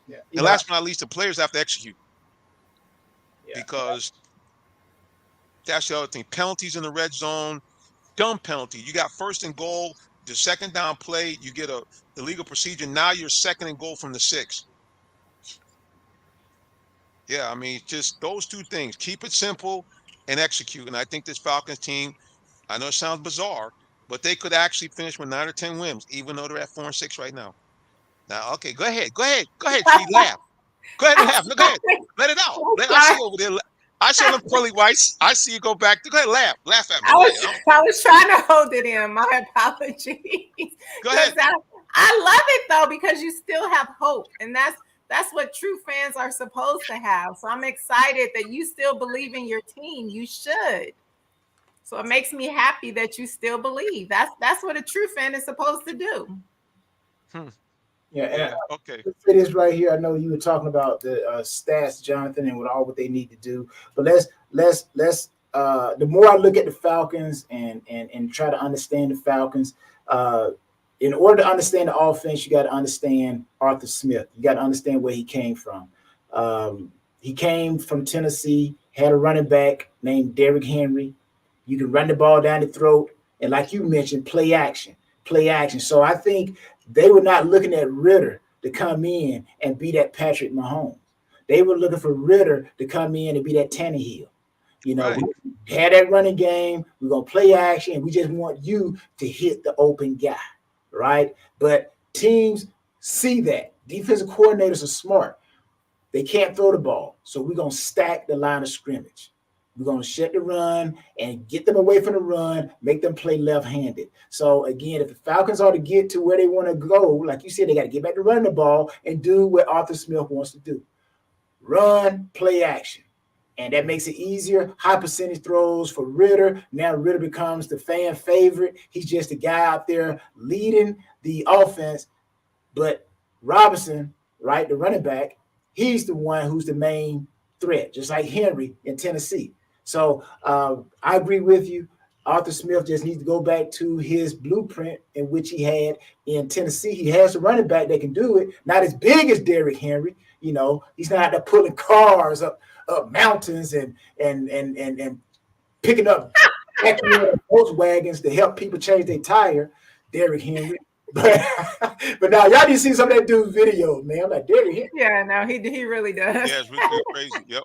Yeah. And last but not least, the players have to execute. Yeah. Because that's the other thing. Penalties in the red zone, dumb penalty. You got first and goal, the second down play, you get a illegal procedure. Now you're second and goal from the 6. Yeah, I mean, just those two things. Keep it simple and execute. And I think this Falcons team, I know it sounds bizarre, but they could actually finish with 9 or 10 wins, even though they're at 4-6 right now. Now, okay, go ahead, Tree, laugh. Go ahead and laugh. Go ahead, let it out. I see you over there. I see them pearly whites. I see you go back. Go ahead, laugh at me. I was trying to hold it in. My apologies. Go ahead. I love it though because you still have hope, and that's what true fans are supposed to have. So I'm excited that you still believe in your team. You should. So it makes me happy that you still believe. That's what a true fan is supposed to do. Yeah. Okay. For this right here, I know you were talking about the stats, Jonathan, and what they need to do. But let's the more I look at the Falcons and try to understand the Falcons, in order to understand the offense, you got to understand Arthur Smith. You got to understand where he came from. He came from Tennessee, had a running back named Derrick Henry. You can run the ball down the throat, and like you mentioned, play action. So I think they were not looking at Ritter to come in and be that Patrick Mahomes. They were looking for Ritter to come in and be that Tannehill. You know, right. We had that running game. We're going to play action, and we just want you to hit the open guy, right? But teams see that. Defensive coordinators are smart. They can't throw the ball, so we're going to stack the line of scrimmage. We're going to shut the run and get them away from the run, make them play left-handed. So, again, if the Falcons are to get to where they want to go, like you said, they got to get back to running the ball and do what Arthur Smith wants to do. Run, play action. And that makes it easier. High percentage throws for Ritter. Now Ritter becomes the fan favorite. He's just a guy out there leading the offense. But Robinson, right, the running back, he's the one who's the main threat, just like Henry in Tennessee. So I agree with you. Arthur Smith just needs to go back to his blueprint in which he had in Tennessee. He has a running back that can do it. Not as big as Derrick Henry. You know, he's not out there pulling cars up mountains and picking up Volkswagens to help people change their tire. Derrick Henry. But now y'all need to see some of that dude's videos, man. I'm like, Derrick Henry. Yeah, no, he really does. Yeah, it's really crazy. Yep.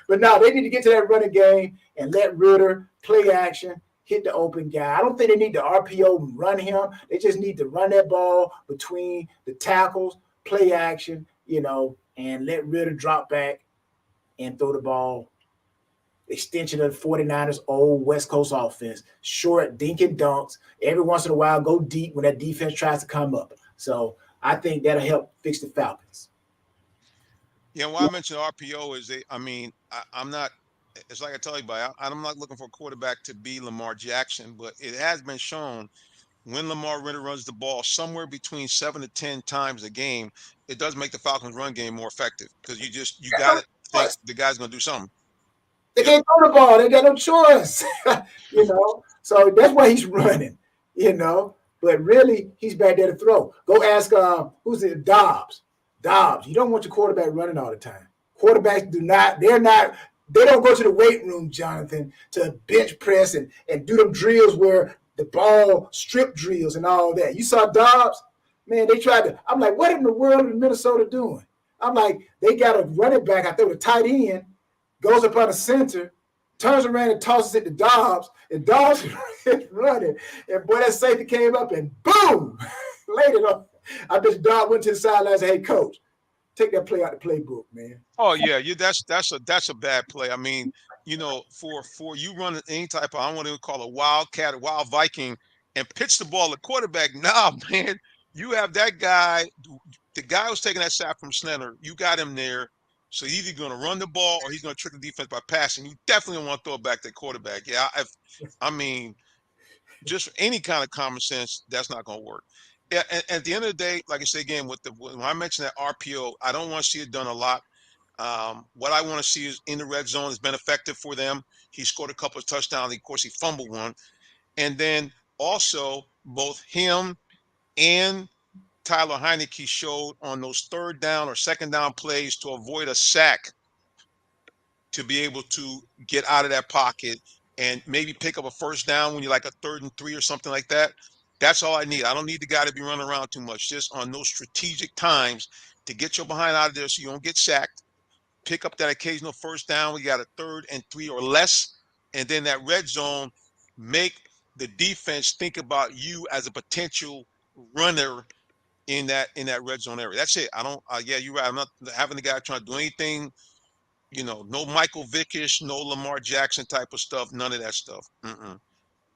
But now they need to get to that running game and let Ritter play action, hit the open guy. I don't think they need to RPO and run him. They just need to run that ball between the tackles, play action, you know, and let Ritter drop back and throw the ball. Extension of the 49ers' old West Coast offense. Short, dink and dunks. Every once in a while, go deep when that defense tries to come up. So I think that'll help fix the Falcons. Yeah, why I mentioned RPO is I'm not. It's like I tell everybody, I'm not looking for a quarterback to be Lamar Jackson, but it has been shown when Lamar really runs the ball somewhere between 7 to 10 times a game, it does make the Falcons' run game more effective because you got to think the guy's going to do something. They can't throw the ball. They got no choice. So that's why he's running. But really, he's back there to throw. Go ask who's it? Dobbs. You don't want your quarterback running all the time. Quarterbacks they don't go to the weight room, Jonathan, to bench press and do them drills where the ball strip drills and all that. You saw Dobbs? Man, they tried to. I'm like, what in the world is Minnesota doing? I'm like, they got a running back out there with a tight end, goes up on the center, turns around and tosses it to Dobbs, and Dobbs is running. And boy, that safety came up and boom, laid it on. I bet Dobbs went to the sideline and said, hey, coach, take that play out the playbook, man. Oh yeah, that's a bad play. I mean, for you running any type of, I don't want to call it wildcat or wild Viking and pitch the ball to quarterback. Nah, man, you have that guy, the guy who's taking that sack from Sneller. You got him there, so he's either going to run the ball or he's going to trick the defense by passing. You definitely don't want to throw it back to the quarterback. Yeah, I mean, just any kind of common sense, that's not going to work. Yeah, and at the end of the day, like I say again, when I mentioned that RPO, I don't want to see it done a lot. What I want to see is in the red zone has been effective for them. He scored a couple of touchdowns. Of course, he fumbled one. And then also both him and Tyler Heineke showed on those third down or second down plays to avoid a sack to be able to get out of that pocket and maybe pick up a first down when you're like a 3rd and 3 or something like that. That's all I need. I don't need the guy to be running around too much. Just on those strategic times to get your behind out of there so you don't get sacked. Pick up that occasional first down. We got a 3rd and 3 or less. And then that red zone, make the defense think about you as a potential runner in that red zone area. That's it. I don't. Yeah, you're right. I'm not having the guy trying to do anything. No Michael Vickish, no Lamar Jackson type of stuff. None of that stuff.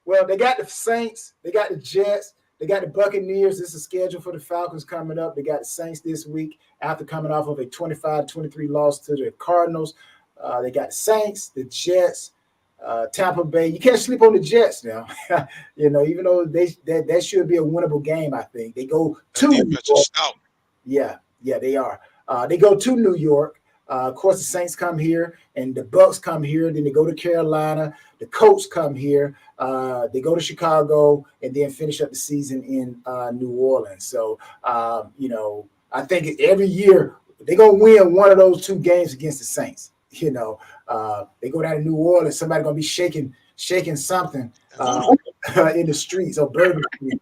Well, they got the Saints, they got the Jets, they got the Buccaneers. This is scheduled for the Falcons coming up. They got the Saints this week after coming off of a 25-23 loss to the Cardinals. They got the Saints, the Jets, Tampa Bay. You can't sleep on the Jets now. Even though that should be a winnable game, I think. They go to New York. Yeah, they are. They go to New York. Of course, the Saints come here, and the Bucks come here. Then they go to Carolina. The Colts come here. They go to Chicago, and then finish up the season in New Orleans. So, I think every year they're going to win one of those 2 games against the Saints. They go down to New Orleans. Somebody going to be shaking something in the streets or Bourbon Street.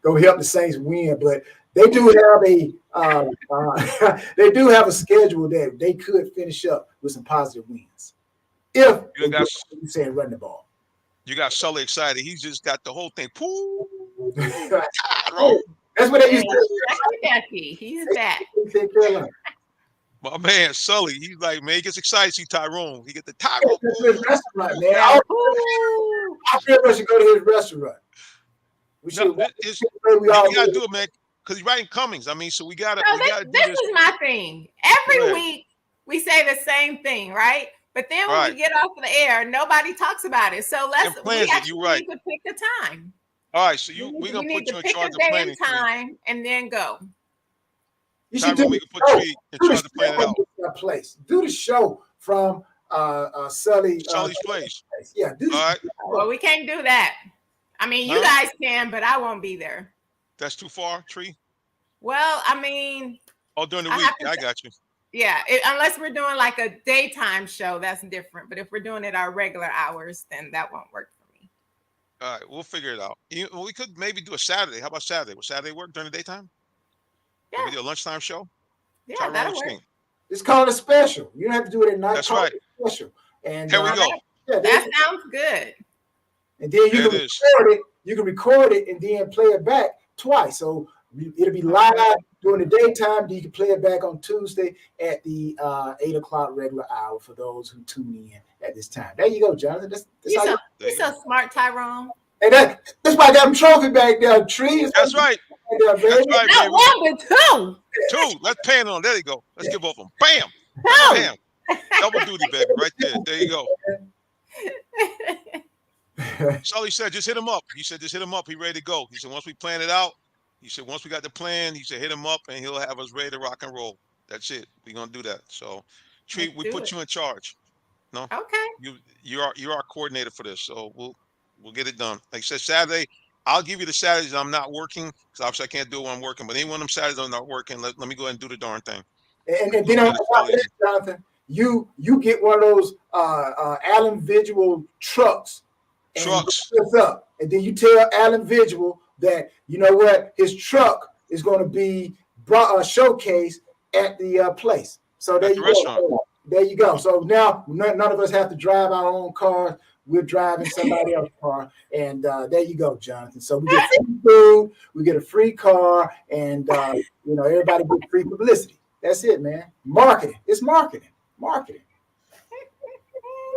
Go help the Saints win. But they do have a schedule that they could finish up with some positive wins. If you say run the ball. You got Sully excited. He's just got the whole thing. That's what they used to do. He's back. My man Sully, he's like, man, he gets excited to see Tyrone. He get the Tyrone. His restaurant, man. I feel we should go to his restaurant. We gotta do it, man. Because he's writing Cummings. I mean, so we gotta do this. This is my thing. Every week we say the same thing, right? But then when we get off the air, nobody talks about it. So we actually need to pick a time. All right, so we're gonna put you in charge of planning time and then go. You should do the place. Do the show from Sully's place. Yeah, do all right. Well, we can't do that. I mean, you guys can, but I won't be there. That's too far, Tree? Well, I mean. Oh, during the week. I got you. Yeah, unless we're doing like a daytime show, that's different. But if we're doing it our regular hours, then that won't work for me. All right, we'll figure it out. We could maybe do a Saturday. How about Saturday? Will Saturday work during the daytime? Yeah. Maybe do a lunchtime show? Yeah, that'll work. It's called a special. You don't have to do it at night. That's right. Special. And here we go. That sounds good. And then you can record it and then play it back twice. So it'll be live during the daytime. Then you can play it back on Tuesday at the 8 o'clock regular hour for those who tune in at this time. There you go, Jonathan. You're so smart, Tyrone. And that's why I got him trophy back there, Tree. That's right. Yeah, That's baby. right, Not baby. one, but two. Two. Let's pan on. There you go. Let's give both of them. Bam. Two. Bam. Double duty, baby. Right there. There you go. Sully said, just hit him up. He said, just hit him up. He ready to go. He said, once we plan it out, he said, once we got the plan, he said, hit him up and he'll have us ready to rock and roll. That's it. We're gonna do that. So Let's Tree, we do put it. you in charge. No, Okay. you're our coordinator for this. So we'll get it done. Like I said, Saturday, I'll give you the Saturdays I'm not working, because obviously I can't do it when I'm working. But any one of them Saturdays I'm not working, let me go ahead and do the darn thing. And then on top of that, Jonathan, you get one of those Allen Visual trucks. And Trucks. up, and then you tell Allen Visual that you know what, his truck is going to be showcased at the place. So there you go. There you go. So now none of us have to drive our own cars. We're driving somebody else's car, and there you go, Jonathan. So we get free food, we get a free car, and everybody gets free publicity. That's it, man. Marketing. It's marketing. Marketing.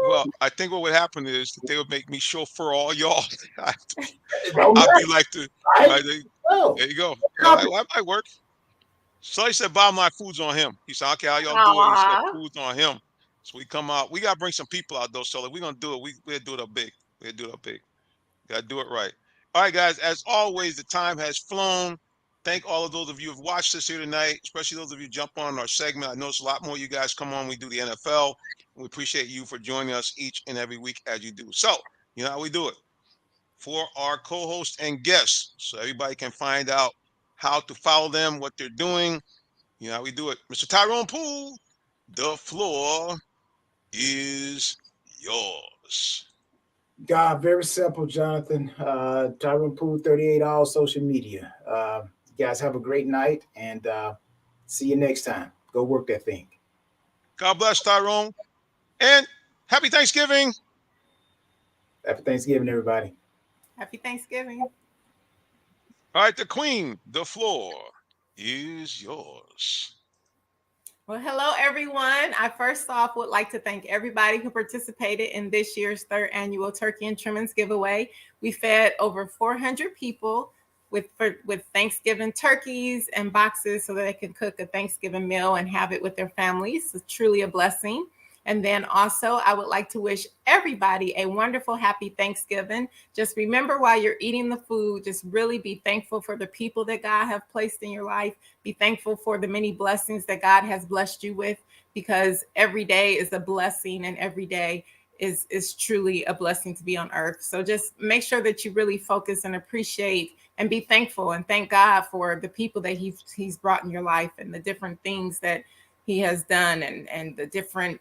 Well, I think what would happen is that they would make me chauffeur all y'all. I'll be like right, there you go. That might work. So he said, bottom line, food's on him. He said, okay, how y'all do it? He said, food's on him. So we come out. We got to bring some people out, though. So we're going to do it. We'll do it up big. We'll do it up big. Got to do it right. All right, guys. As always, the time has flown. Thank all of those of you who have watched us here tonight, especially those of you who jump on our segment. I notice a lot more of you guys come on. We do the NFL. We appreciate you for joining us each and every week as you do. So, you know how we do it. For our co-hosts and guests, so everybody can find out how to follow them, what they're doing. You know how we do it. Mr. Tyrone Poole, the floor is yours. God, very simple, Jonathan. Tyrone Poole 38, all social media. You guys have a great night, and see you next time. Go work that thing. God bless, Tyrone. And happy Thanksgiving. Happy Thanksgiving, everybody. Happy Thanksgiving. All right, the Queen, the floor is yours. Well, hello, everyone. I first off would like to thank everybody who participated in this year's third annual Turkey and Trimmings giveaway. We fed over 400 people with Thanksgiving turkeys and boxes so that they can cook a Thanksgiving meal and have it with their families. It's truly a blessing. And then also, I would like to wish everybody a wonderful, happy Thanksgiving. Just remember while you're eating the food, just really be thankful for the people that God have placed in your life. Be thankful for the many blessings that God has blessed you with, because every day is a blessing and every day is truly a blessing to be on earth. So just make sure that you really focus and appreciate and be thankful and thank God for the people that he's brought in your life and the different things that he has done and the different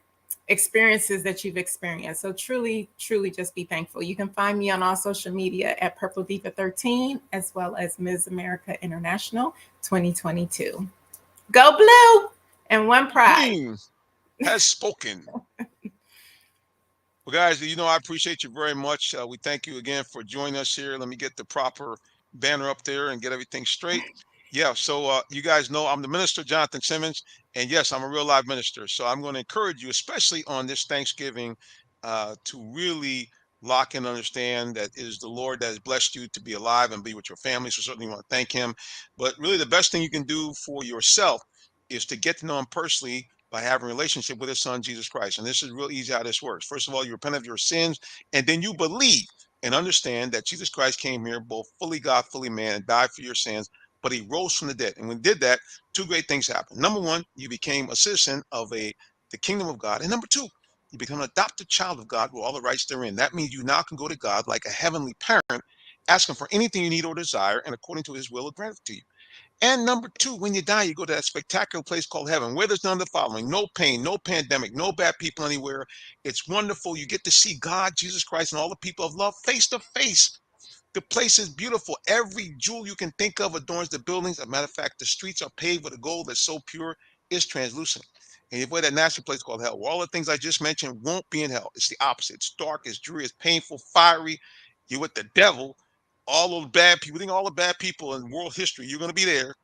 experiences that you've experienced. So truly just be thankful. You can find me on all social media at Purple Diva 13, as well as Ms. America International 2022. Go blue and one pride. Queen has spoken. Well, guys, I appreciate you very much. We thank you again for joining us here. Let me get the proper banner up there and get everything straight. Yeah, so you guys know I'm the minister, Jonathan Simmons, and yes, I'm a real live minister. So I'm going to encourage you, especially on this Thanksgiving, to really lock and understand that it is the Lord that has blessed you to be alive and be with your family. So certainly want to thank him. But really the best thing you can do for yourself is to get to know him personally by having a relationship with his son, Jesus Christ. And this is real easy how this works. First of all, you repent of your sins, and then you believe and understand that Jesus Christ came here, both fully God, fully man, and died for your sins, but he rose from the dead. And when he did that, two great things happened. Number one, you became a citizen of the kingdom of God. And number two, you become an adopted child of God with all the rights therein. That means you now can go to God like a heavenly parent, ask him for anything you need or desire, and according to his will, grant it to you. And number two, when you die, you go to that spectacular place called heaven, where there's none of the following: no pain, no pandemic, no bad people anywhere. It's wonderful. You get to see God, Jesus Christ, and all the people of love face to face. The place is beautiful. Every jewel you can think of adorns the buildings. As a matter of fact, the streets are paved with a gold that's so pure, it's translucent. And you avoid that nasty place called hell, where all the things I just mentioned won't be in hell. It's the opposite. It's dark, it's dreary, it's painful, fiery. You're with the devil. All those bad people, think all the bad people in world history, you're going to be there.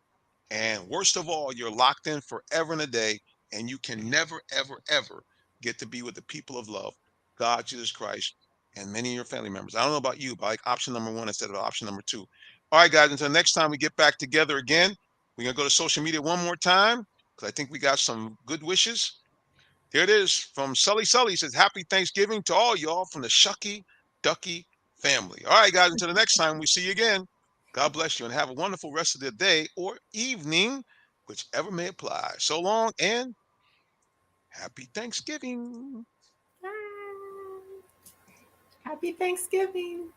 And worst of all, you're locked in forever and a day, and you can never, ever, ever get to be with the people of love, God, Jesus Christ, and many of your family members. I don't know about you, but I like option number one instead of option number two. All right, guys, until next time we get back together again, we're going to go to social media one more time because I think we got some good wishes. Here it is from Sully. Sully says, Happy Thanksgiving to all y'all from the Shucky Ducky family. All right, guys, until the next time we see you again, God bless you and have a wonderful rest of the day or evening, whichever may apply. So long and happy Thanksgiving. Happy Thanksgiving.